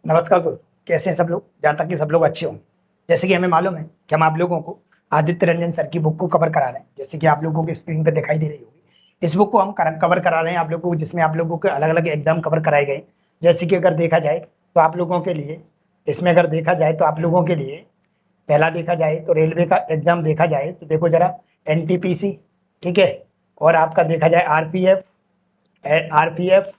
नमस्कार दोस्तों, कैसे हैं सब लोग। जहाँ तक कि सब लोग अच्छे होंगे। जैसे कि हमें मालूम है कि हम आप लोगों को आदित्य रंजन सर की बुक को कवर करा रहे हैं, जैसे कि आप लोगों की स्क्रीन पर दिखाई दे रही होगी। इस बुक को हम कवर करा रहे हैं आप लोगों को, जिसमें आप लोगों के अलग अलग एग्जाम कवर कराए गए। जैसे कि अगर देखा जाए तो आप लोगों के लिए इसमें अगर देखा जाए तो आप लोगों के लिए पहला देखा जाए तो रेलवे का एग्जाम देखा जाए तो देखो जरा, एनटीपीसी, ठीक है। और आपका देखा जाए आरपीएफ, आरपीएफ,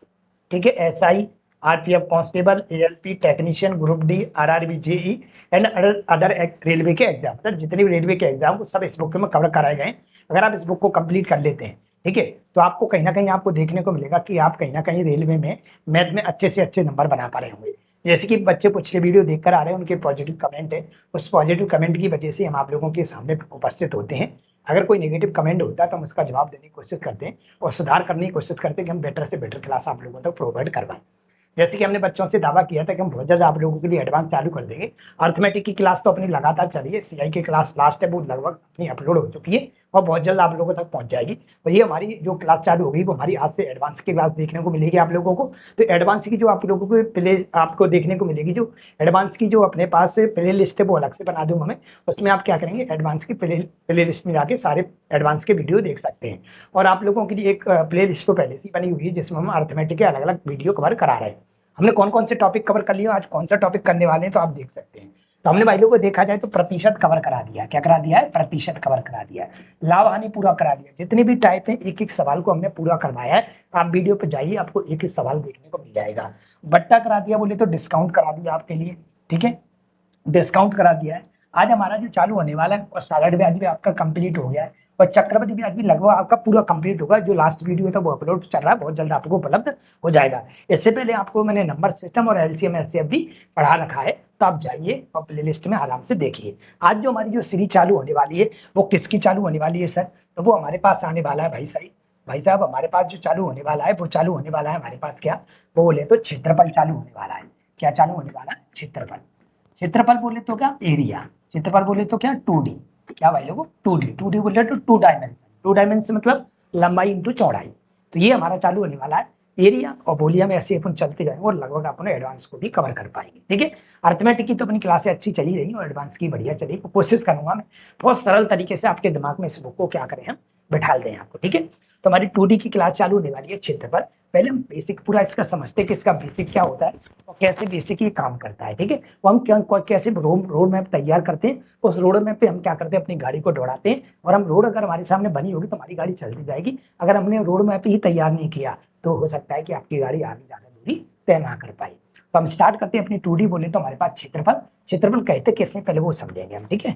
ठीक है, SI, RPF constable, ALP technician, group D, RRB, JE and other railway के एग्जाम, मतलब जितने भी रेलवे के एग्जाम को सब इस बुक में कवर कराए गए। अगर आप इस बुक को कंप्लीट कर लेते हैं, ठीक है, तो आपको कहीं ना कहीं आपको देखने को मिलेगा कि आप कहीं ना कहीं रेलवे में मैथ में अच्छे से अच्छे नंबर बना पा रहे होंगे। जैसे कि बच्चे पिछले वीडियो देखकर आ रहे हैं, उनके पॉजिटिव कमेंट है, उस पॉजिटिव कमेंट की वजह से हम आप लोगों के सामने उपस्थित होते हैं। अगर कोई नेगेटिव कमेंट होता है तो हम उसका जवाब देने की कोशिश करते हैं और सुधार करने की कोशिश करते हैं कि हम बेटर से बेटर क्लास आप लोगों तक प्रोवाइड करवाएं। जैसे कि हमने बच्चों से दावा किया था कि हम बहुत ज्यादा आप लोगों के लिए एडवांस चालू कर देंगे। अर्थमेटिक की क्लास तो अपनी लगातार चली है, सीआई की क्लास लास्ट है, वो लगभग अपनी अपलोड हो चुकी है और बहुत जल्द आप लोगों तक पहुंच जाएगी। और ये हमारी जो क्लास चालू होगी वो हमारी आज से एडवांस की क्लास देखने को मिलेगी आप लोगों को। तो एडवांस की जो आप लोगों को प्ले आपको देखने को मिलेगी, जो एडवांस की जो अपने पास प्ले लिस्ट है वो अलग से बना दूंगा मैं। उसमें आप क्या करेंगे, एडवांस की प्ले लिस्ट में जाके सारे एडवांस के वीडियो देख सकते हैं। और आप लोगों के लिए एक प्ले लिस्ट तो पहले से बनी हुई है जिसमें हम अर्थमेटिक के अलग अलग वीडियो कवर करा रहे हैं। हमने कौन कौन से टॉपिक कवर कर लिए, आज कौन सा टॉपिक करने वाले हैं तो आप देख सकते हैं। तो हमने भाई लोगों को देखा जाए तो प्रतिशत कवर करा दिया। क्या करा दिया है? प्रतिशत कवर करा दिया है। लाभ हानि पूरा करा दिया। जितने भी टाइप है एक एक सवाल को हमने पूरा करवाया है। आप वीडियो पे जाइए, आपको एक एक सवाल देखने को मिल जाएगा। बट्टा करा दिया बोले तो डिस्काउंट करा दिया आपके लिए, ठीक है, डिस्काउंट करा दिया है। आज हमारा जो चालू होने वाला है और सालाना ब्याज भी आपका कंप्लीट हो गया है और चक्रवृद्धि ब्याज भी लगभग आपका पूरा कंप्लीट होगा। जो लास्ट वीडियो था वो अपलोड चल रहा है, बहुत जल्द आपको उपलब्ध हो जाएगा। इससे पहले आपको मैंने नंबर सिस्टम और एलसीएम एचसीएफ भी पढ़ा रखा है, तो आप जाइए और प्ले लिस्ट में आराम से देखिए। आज जो हमारी जो सीरीज चालू होने वाली है वो किसकी चालू होने वाली है सर? तो वो हमारे पास आने वाला है भाई साहब हमारे पास जो चालू होने वाला है वो चालू होने वाला है हमारे पास क्या, वो बोले तो क्षेत्रफल चालू होने वाला है। क्या चालू होने वाला है? क्षेत्रफल। क्षेत्रफल बोले तो क्या? एरिया। क्षेत्रफल बोले तो क्या? 2D। क्या भाई लोगों? 2D। 2D बोले तो 2 डायमेंशन। 2 डायमेंशन मतलब लंबाई इंटू चौड़ाई। तो ये हमारा चालू होने वाला है एरिया। और वॉल्यूम ऐसे अपन चलते जाएंगे और लगभग अपन एडवांस को भी कवर कर पाएंगे, ठीक है। अर्थमेटिक की तो अपनी क्लासें अच्छी चली रही और एडवांस की बढ़िया चली। कोशिश करूंगा मैं बहुत सरल तरीके से आपके दिमाग में इस बुक को क्या करें, हम बैठा दें आपको, ठीक है। तो हमारी 2D की क्लास चालू होने वाली है क्षेत्रफल। पहले हम बेसिक पूरा इसका समझते हैं कि इसका बेसिक क्या होता है और कैसे बेसिक ये काम करता है, ठीक है। वो हम कैसे रोड मैप तैयार करते हैं, उस रोड मैप पे हम क्या करते हैं, अपनी गाड़ी को दौड़ाते हैं। और हम रोड अगर हमारे सामने बनी होगी तो हमारी गाड़ी चलती जाएगी। अगर हमने रोड मैप ही तैयार नहीं किया तो हो सकता है कि आपकी गाड़ी आगे ज्यादा दूरी तय ना कर पाए। तो हम स्टार्ट करते हैं अपनी 2D। बोले तो हमारे पास क्षेत्रफल। क्षेत्रफल कहते कैसे, पहले वो समझेंगे हम, ठीक है।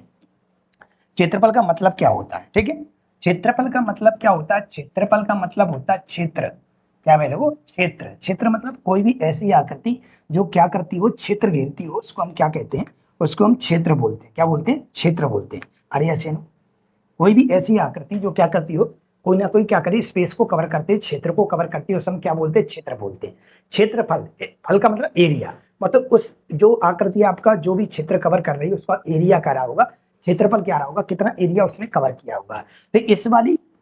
क्षेत्रफल का मतलब क्या होता है, ठीक है। क्षेत्रफल का मतलब क्या होता है? क्षेत्रफल का मतलब होता है क्षेत्र। क्या बोले वो? क्षेत्र। क्षेत्र मतलब कोई भी ऐसी आकृति जो क्या करती हो, क्षेत्र घेरती हो, उसको हम क्या कहते हैं? उसको हम क्षेत्र बोलते हैं। क्या बोलते हैं? क्षेत्र बोलते हैं। अरे ऐसे कोई भी ऐसी आकृति जो क्या करती हो, कोई ना कोई क्या करे, स्पेस को कवर करते हैं, क्षेत्र को कवर करती है, उसे हम क्या बोलते हैं? क्षेत्र बोलते हैं। क्षेत्रफल, फल का मतलब एरिया, मतलब उस जो आकृति आपका जो भी क्षेत्र कवर कर रही है उसका एरिया क्या रहा होगा, क्षेत्रफल क्या रहा होगा, कितना एरिया उसने कवर किया होगा। तो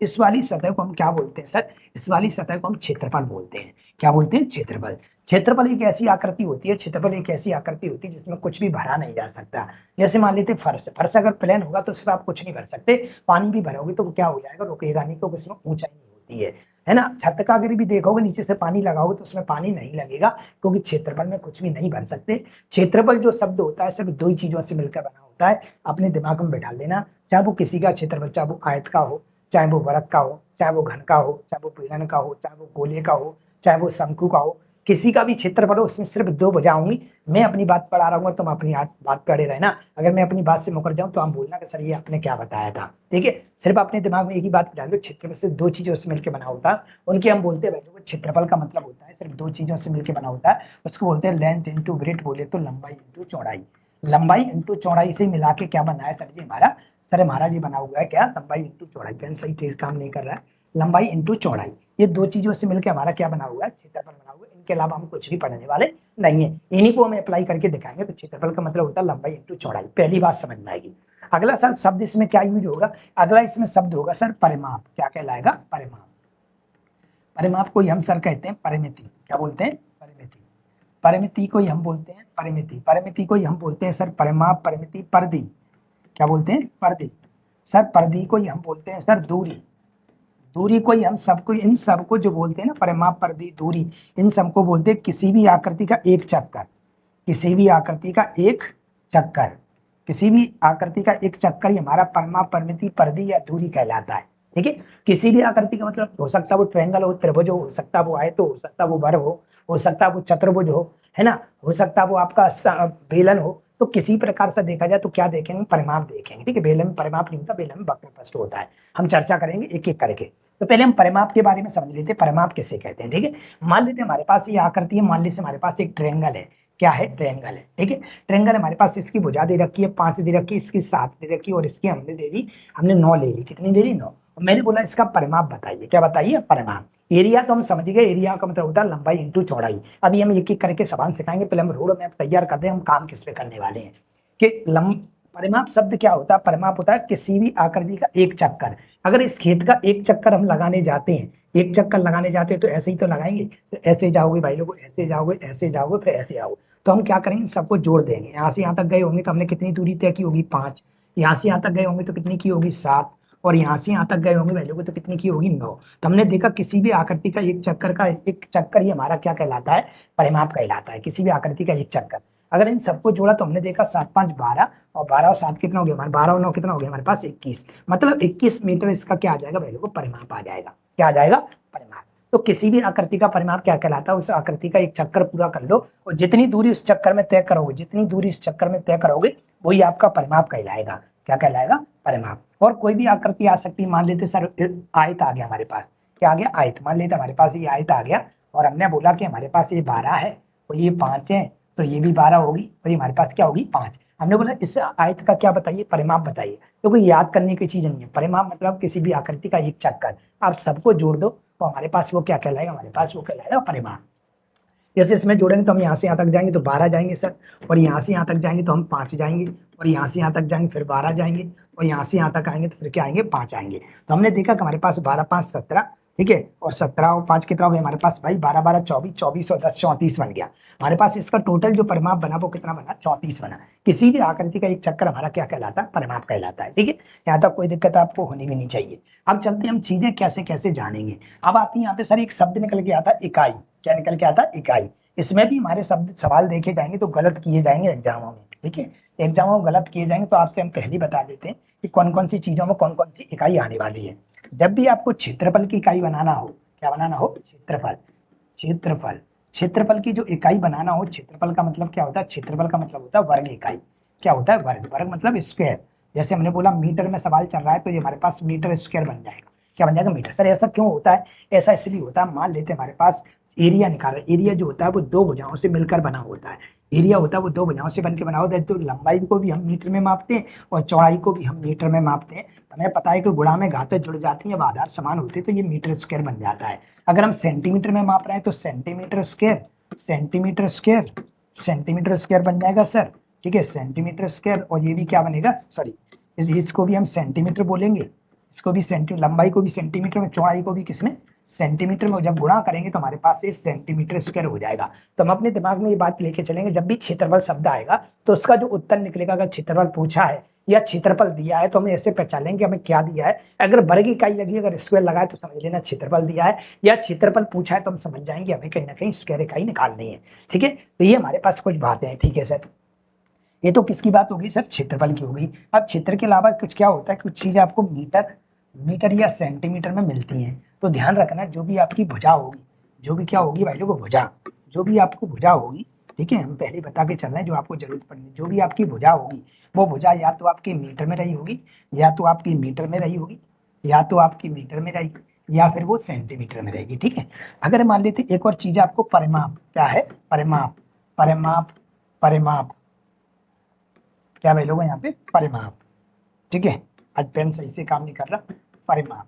इस वाली सतह को हम क्या बोलते हैं सर? इस वाली सतह को हम क्षेत्रफल बोलते हैं। क्या बोलते हैं? क्षेत्रफल। क्षेत्रफल एक ऐसी आकृति होती है, क्षेत्रफल एक ऐसी आकृति होती है जिसमें कुछ भी भरा नहीं जा सकता। जैसे मान लेते फर्श, फर्श अगर प्लेन होगा तो उसमें आप कुछ नहीं भर सकते, पानी भी भरोगे तो क्या हो जाएगा, रुकेगा नहीं, क्योंकि उसमें ऊंचाई नहीं होती है ना। छत का अगर भी देखोगे नीचे से पानी लगाओगे तो उसमें पानी नहीं लगेगा, क्योंकि क्षेत्रफल में कुछ भी नहीं भर सकते। क्षेत्रफल जो शब्द होता है सिर्फ दो ही चीजों से मिलकर बना होता है, अपने दिमाग में बैठा लेना। चाहे वो किसी का क्षेत्रफल, चाहे वो आयत का हो, चाहे वो वर्ग का हो, चाहे वो घन का हो, चाहे वो पीड़न का हो, चाहे वो गोले का हो, चाहे वो शंकु का हो, किसी का भी क्षेत्रफल हो, उसमें सिर्फ दो वजह होंगी। मैं अपनी बात पढ़ा रहा हूँ, तुम अपनी बात पढ़े रहना। अगर मैं अपनी बात से मुकर जाऊं तो हम बोलना कि सर ये आपने क्या बताया था, ठीक है। सिर्फ अपने दिमाग में एक ही बात डाल दो, क्षेत्रफल से दो चीजों से मिलकर बना होता है, उनके हम बोलते हैं वैल्यू। क्षेत्रफल का मतलब होता है सिर्फ दो चीजों से मिलकर बना होता है, उसको बोलते हैं लेंथ इंटू ब्रेथ, बोले तो लंबाई इंटू चौड़ाई। लंबाई इंटू चौड़ाई से मिला के क्या बना है सर जी हमारा? सर हमारा जी बना हुआ है क्या? लंबाई इंटू चौड़ाई। पेन सही चीज काम नहीं कर रहा है। लंबाई इंटू चौड़ाई, ये दो चीजों से मिलकर हमारा क्या बना हुआ है? क्षेत्रफल बना हुआ है। इनके अलावा हम कुछ भी पढ़ने वाले नहीं है, इन्हीं को हम अप्लाई करके दिखाएंगे। तो क्षेत्रफल का मतलब होता है लंबाई इंटू चौड़ाई। पहली बात समझ में आएगी। अगला सर शब्द इसमें क्या यूज होगा? अगला इसमें शब्द होगा सर परिमाप। क्या कहलाएगा? परिमाप। परिमाप को हम सर कहते हैं परिमिति। क्या बोलते हैं? परिमिति। परिमिति को ही हम बोलते हैं परिमिति, परिमिति को ही हम बोलते हैं सर परिमाप, परिमिति, परिधि, क्या बोलते हैं परिधि सर, परिधि को ही हम बोलते हैं सर दूरी, दूरी को ही हम सबको, इन सबको जो बोलते हैं ना परिमाप, परिधि, दूरी, इन सबको बोलते हैं किसी भी आकृति का एक चक्कर, किसी भी आकृति का एक चक्कर, किसी भी आकृति का एक चक्कर ही हमारा परिमाप, परिमिति, परिधि या दूरी कहलाता है। ठीक है, किसी भी आकृति का मतलब हो सकता है वो ट्रायंगल हो, त्रिभुज हो सकता है वो आयत हो सकता है वो वर्ग हो सकता है वो चतुर्भुज हो, है ना, हो सकता है वो आपका बेलन हो। तो किसी प्रकार से देखा जाए तो क्या देखेंगे, परिमाप देखेंगे। ठीक है, बेलन में परिमाप नहीं होता, बेलन में वक्रपृष्ठ होता है। हम चर्चा करेंगे एक एक करके। तो पहले हम परिमाप के बारे में समझ लेते हैं, परिमाप किसे कहते हैं। ठीक है, मान लेते हमारे पास ये आकृति है, मान लीजिए हमारे पास एक ट्रायंगल है, क्या है, ट्रायंगल है। ठीक है, ट्रायंगल हमारे पास, इसकी भुजा दे रखी है 5 दे रखी है, इसकी 7 दे रखी है और इसकी हमने दे दी, हमने 9 ले ली। कितनी दे दी, 9। और मैंने बोला इसका परिमाप बताइए, क्या बताइए, परिमाप। एरिया तो हम समझ गए, एरिया का मतलब होता है लंबाई इंटू चौड़ाई। अभी हम एक एक करके सवाल सिखाएंगे, पहले हम रोड मैप तैयार कर दें, हम काम किस पे करने वाले हैं कि परिमाप शब्द क्या होता है, परिमाप होता है किसी भी आकृति का एक चक्कर। अगर इस खेत का एक चक्कर हम लगाने जाते हैं, एक चक्कर लगाने जाते हैं तो ऐसे ही तो लगाएंगे, तो ऐसे जाओगे भाई लोग, ऐसे जाओगे, ऐसे जाओगे, फिर ऐसे आओगे। तो हम क्या करेंगे, सबको जोड़ देंगे। यहाँ से यहाँ तक गए होंगे तो हमने कितनी दूरी तय की होगी, 5। यहाँ से यहाँ तक गए होंगे तो कितनी की होगी, 7। और यहाँ से यहाँ तक गए होंगे भाई लोग तो कितनी की होगी, 9। तो हमने देखा किसी भी आकृति का एक चक्कर ही हमारा क्या कहलाता है, परिमाप कहलाता है, किसी भी आकृति का एक चक्कर। अगर इन सबको जोड़ा तो हमने देखा 7 5 12 और 12 और 7 कितना हो गया हमारे, 12 और 9 कितना हो गया हमारे पास, 21। मतलब 21 मीटर इसका क्या आ जाएगा भाई लोगों, परिमाप आ जाएगा। क्या आ जाएगा, परिमाप। तो किसी भी आकृति का परिमाप क्या कहलाता है, उस आकृति का एक चक्कर पूरा कर लो और जितनी दूरी उस चक्कर में तय करोगे, जितनी दूरी इस चक्कर में तय करोगे वही आपका परिमाप कहलाएगा। क्या कहलाएगा, परिमाप। और कोई भी आकृति आ सकती है, मान लेते सर आयत आ गया हमारे पास, क्या आ गया, आयत। मान लेते हमारे पास ये आयत आ गया और हमने बोला कि हमारे पास ये 12 है और ये 5 है, तो ये भी 12 होगी और ये हमारे पास क्या होगी, 5। हमने बोला इस आयत का क्या बताइए, परिमाप बताइए। तो कोई याद करने की चीज नहीं है, परिमाप मतलब किसी भी आकृति का एक चक्कर। आप सबको जोड़ दो तो हमारे पास वो क्या कहलाएगा, हमारे पास वो कहलाएगा परिमाप। जैसे इसमें जोड़ेंगे तो हम यहाँ से यहाँ तक जाएंगे तो 12 जाएंगे सर, और यहाँ से यहाँ तक जाएंगे तो हम 5 जाएंगे, और यहाँ से यहाँ तक जाएंगे फिर 12 जाएंगे, और यहाँ से यहाँ तक आएंगे तो फिर क्या आएंगे, 5 आएंगे। तो हमने देखा कि हमारे पास 12 5 17, ठीक है, और 17 और 5 कितना हो गया हमारे पास भाई, 12 12 24, 24 और 10 34 बन गया हमारे पास। इसका टोटल जो परिमाप बना वो कितना बना, 34 बना। किसी भी आकृति का एक चक्कर हमारा क्या कहलाता है, परिमाप कहलाता है। ठीक है, यहाँ तक कोई दिक्कत आपको होनी भी नहीं चाहिए। अब चलते हैं हम चीजें कैसे कैसे जानेंगे। अब आती है यहाँ पे सर एक शब्द निकल के आता है, इकाई। क्या निकल के आता है, इकाई। इसमें भी हमारे शब्द सवाल देखे जाएंगे तो गलत किए जाएंगे एग्जामों में। ठीक है, एग्जामों में गलत किए जाएंगे तो आपसे हम पहले बता देते हैं कि कौन कौन सी चीजों में कौन कौन सी इकाई आने वाली है। जब भी आपको क्षेत्रफल की इकाई बनाना हो, क्या बनाना हो, क्षेत्रफल, क्षेत्रफल, क्षेत्रफल की जो इकाई बनाना हो, क्षेत्रफल का मतलब क्या होता है, क्षेत्रफल का मतलब होता है वर्ग इकाई। क्या होता है, वर्ग, वर्ग मतलब स्क्वायर। जैसे हमने बोला मीटर में सवाल चल रहा है तो ये हमारे पास मीटर स्क्वायर बन जाएगा। क्या बन जाएगा, मीटर। सर ऐसा क्यों होता है, ऐसा इसलिए होता है, मान लेते हैं हमारे पास एरिया निकाल रहे, एरिया जो होता है वो दो भुजाओं से मिलकर बना होता है। एरिया होता है वो दो भुजाओं से बनकर बना होता है, तो लंबाई को भी हम मीटर में मापते हैं और चौड़ाई को भी हम मीटर में मापते हैं। हमें पता है कि गुणा में घातें जुड़ जाती हैं, अब आधार समान होते हैं तो ये मीटर स्क्वायर बन जाता है। अगर हम सेंटीमीटर में माप रहे हैं तो centimetre square, centimetre square, centimetre square बन जाएगा सर। ठीक है, सेंटीमीटर स्क्वायर, और ये भी क्या बनेगा, सॉरी इसको भी हम सेंटीमीटर बोलेंगे, इसको भी लंबाई को भी सेंटीमीटर में, चौड़ाई को भी किसमें, सेंटीमीटर में। जब गुणा करेंगे तो हमारे पास ये सेंटीमीटर स्क्वायर हो जाएगा। तो हम अपने दिमाग में ये बात लेके चलेंगे, जब भी क्षेत्रफल शब्द आएगा तो उसका जो उत्तर निकलेगा, अगर क्षेत्रफल पूछा है या क्षेत्रफल दिया है तो हमें ऐसे पहचानेंगे हमें क्या दिया है। अगर वर्ग इकाई लगी, अगर स्क्वायर लगा है तो समझ लेना क्षेत्रफल दिया है, या क्षेत्रफल पूछा है तो हम समझ जाएंगे हमें कहीं ना कहीं स्क्वायर इकाई निकालनी है। ठीक है, तो ये हमारे पास कुछ बातें हैं। ठीक है सर, ये तो किसकी बात होगी सर, क्षेत्रफल की होगी। अब क्षेत्र के अलावा कुछ क्या होता है, कुछ चीजें आपको मीटर, मीटर या सेंटीमीटर में मिलती हैं। तो ध्यान रखना, जो भी आपकी भुजा होगी, जो भी क्या होगी भाई लोगों, भुजा, जो भी आपको भुजा होगी, ठीक है, हम पहले बता के चल रहे हैं जो आपको जरूरत पड़नी, जो भी आपकी भुजा होगी वो भुजा या तो आपकी मीटर में रही होगी, या तो आपकी मीटर में रही होगी, या तो आपकी मीटर में रही, या फिर वो सेंटीमीटर में रहेगी। ठीक है, अगर मान लेते एक और चीज आपको परिमाप, क्या है, परिमाप, परिमाप, परिमाप, क्या भाई लोगों यहाँ पे, परिमाप। ठीक है, आज पेन सही से काम नहीं कर रहा, परिमाप।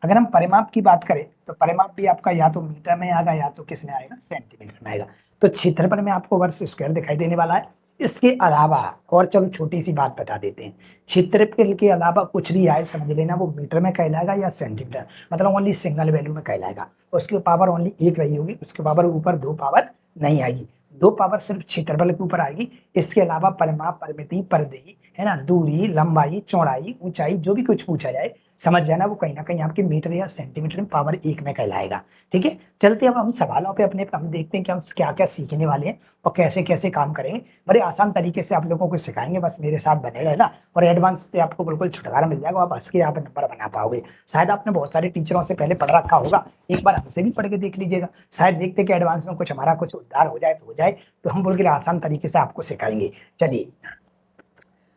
अगर हम परिमाप की बात करें तो परिमाप भी आपका या तो मीटर में आएगा या तो किस में आएगा, सेंटीमीटर में आएगा। तो क्षेत्रफल में आपको वर्ग स्क्वायर दिखाई देने वाला है, इसके अलावा और चलो छोटी सी बात बता देते हैं, क्षेत्रफल के अलावा कुछ भी आए समझ लेना वो मीटर में कहलाएगा या सेंटीमीटर, मतलब ओनली सिंगल वैल्यू में कहलाएगा। उसकी पावर ओनली एक रही होगी, उसके पावर ऊपर 2 पावर नहीं आएगी, 2 पावर सिर्फ क्षेत्रफल के ऊपर आएगी। इसके अलावा परिमाप, परिमिति, परिधि है ना, दूरी, लंबाई, चौड़ाई, ऊंचाई, जो भी कुछ पूछा जाए समझ जाना वो कहीं ना कहीं आपके मीटर या सेंटीमीटर में पावर 1 में कहलाएगा। ठीक है, चलते अब हम सवालों पे अपने हम देखते हैं कि हम क्या क्या सीखने वाले हैं और कैसे कैसे काम करेंगे। बड़े आसान तरीके से आप लोगों को सिखाएंगे, बस मेरे साथ बने रहना और एडवांस से आपको बिल्कुल छुटकारा मिल जाएगा, आप हंस के यहाँ पे नंबर बना पाओगे। शायद आपने बहुत सारे टीचरों से पहले पढ़ रखा होगा, एक बार हमसे भी पढ़ के देख लीजिएगा, शायद देखते कि एडवांस में कुछ हमारा कुछ उद्धार हो जाए तो हो जाए, तो हम बिल्कुल आसान तरीके से आपको सिखाएंगे। चलिए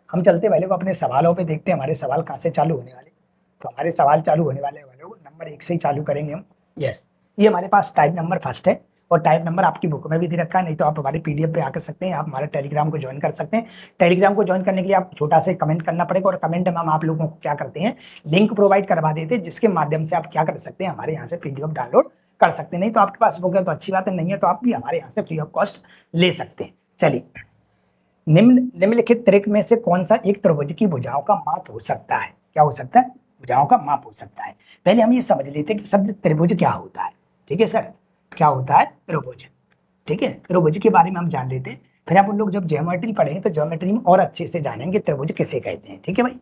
हम चलते पहले को अपने सवालों पे देखते हैं हमारे सवाल कहाँ से चालू होने वाले। तो हमारे सवाल चालू होने वाले नंबर 1 से ही चालू करेंगे हम। यस, ये हमारे पास टाइप नंबर फर्स्ट है और टाइप नंबर आपकी बुक में भी दे रखा है, नहीं तो आप हमारे पीडीएफ पे आकर सकते हैं, आप हमारे टेलीग्राम को ज्वाइन कर सकते हैं। टेलीग्राम को ज्वाइन करने के लिए आप छोटा से कमेंट करना पड़ेगा और कमेंट में हम आप लोगों को क्या करते हैं, लिंक प्रोवाइड करवा देते हैं, जिसके माध्यम से आप क्या कर सकते हैं, हमारे यहाँ से पीडीएफ डाउनलोड कर सकते हैं। नहीं तो आपके पास बुक है तो अच्छी बात है, नहीं है तो आप भी हमारे यहाँ से फ्री ऑफ कॉस्ट ले सकते हैं। चलिए, निम्नलिखित त्रिक में से कौन सा एक त्रिभुज की भुजाओं का माप हो सकता है? क्या हो सकता है? भुजाओं का माप हो सकता है। पहले हम ये समझ लेते हैं कि शब्द त्रिभुज क्या होता है। ठीक है सर, क्या होता है त्रिभुज? ठीक है, त्रिभुज के बारे में हम जान लेते हैं, फिर आप उन लोग जब ज्योमेट्री पढ़ेंगे तो ज्योमेट्री में और अच्छे से जानेंगे त्रिभुज किसे कहते हैं। ठीक है भाई,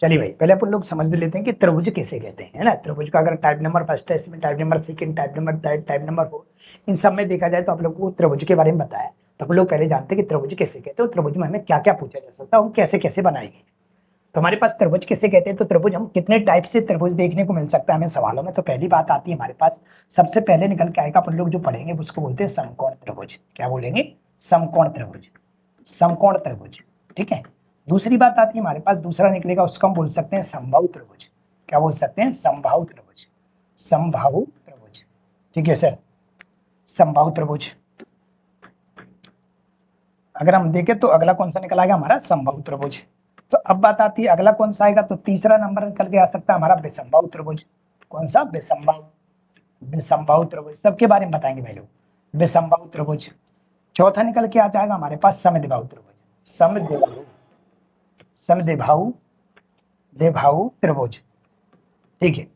चलिए भाई पहले अपन लोग समझ लेते हैं कि त्रिभुज किसे कहते हैं, है ना। त्रिभुज का अगर टाइप नंबर फर्स्ट है, इसमें type number second, type number third, type number 4, इन सब में देखा जाए तो आप लोग को त्रिभुज के बारे में बताया, तो आप लोग पहले जानते हैं कि त्रिभुज किसे कहते हैं, त्रिभुज में हमें क्या क्या पूछा जा सकता है, हम कैसे कैसे बनाएंगे। तो हमारे पास त्रिभुज किसे कहते हैं, तो त्रिभुज हम कितने टाइप से त्रिभुज देखने को मिल सकता है हमें सवालों में। तो पहली बात आती है हमारे पास, सबसे पहले निकल के आएगा अपन लोग जो पढ़ेंगे उसको बोलते हैं समकोण त्रिभुज। क्या बोलेंगे? समकोण त्रिभुज, समकोण त्रिभुज। ठीक है, दूसरी बात आती है हमारे पास, दूसरा निकलेगा उसको हम बोल सकते हैं समबाहु त्रिभुज। क्या बोल सकते हैं? समबाहु त्रिभुज, समबाहु त्रिभुज। ठीक है सर, समबाहु त्रिभुज। अगर हम देखें तो अगला कौन सा निकल आएगा हमारा? समबाहु त्रिभुज। तो अब बात आती है अगला कौन सा आएगा, तो तीसरा नंबर निकल के आ सकता है हमारा विषमबाहु त्रिभुज। कौन सा? विषमबाहु, विषमबाहु त्रिभुज। सबके बारे में बताएंगे भाई लोग, विषमबाहु त्रिभुज। चौथा निकल के आ जाएगा हमारे पास समद्विबाहु त्रिभुज, समद्विबाहु, समद्विबाहु, द्विबाहु त्रिभुज। ठीक है,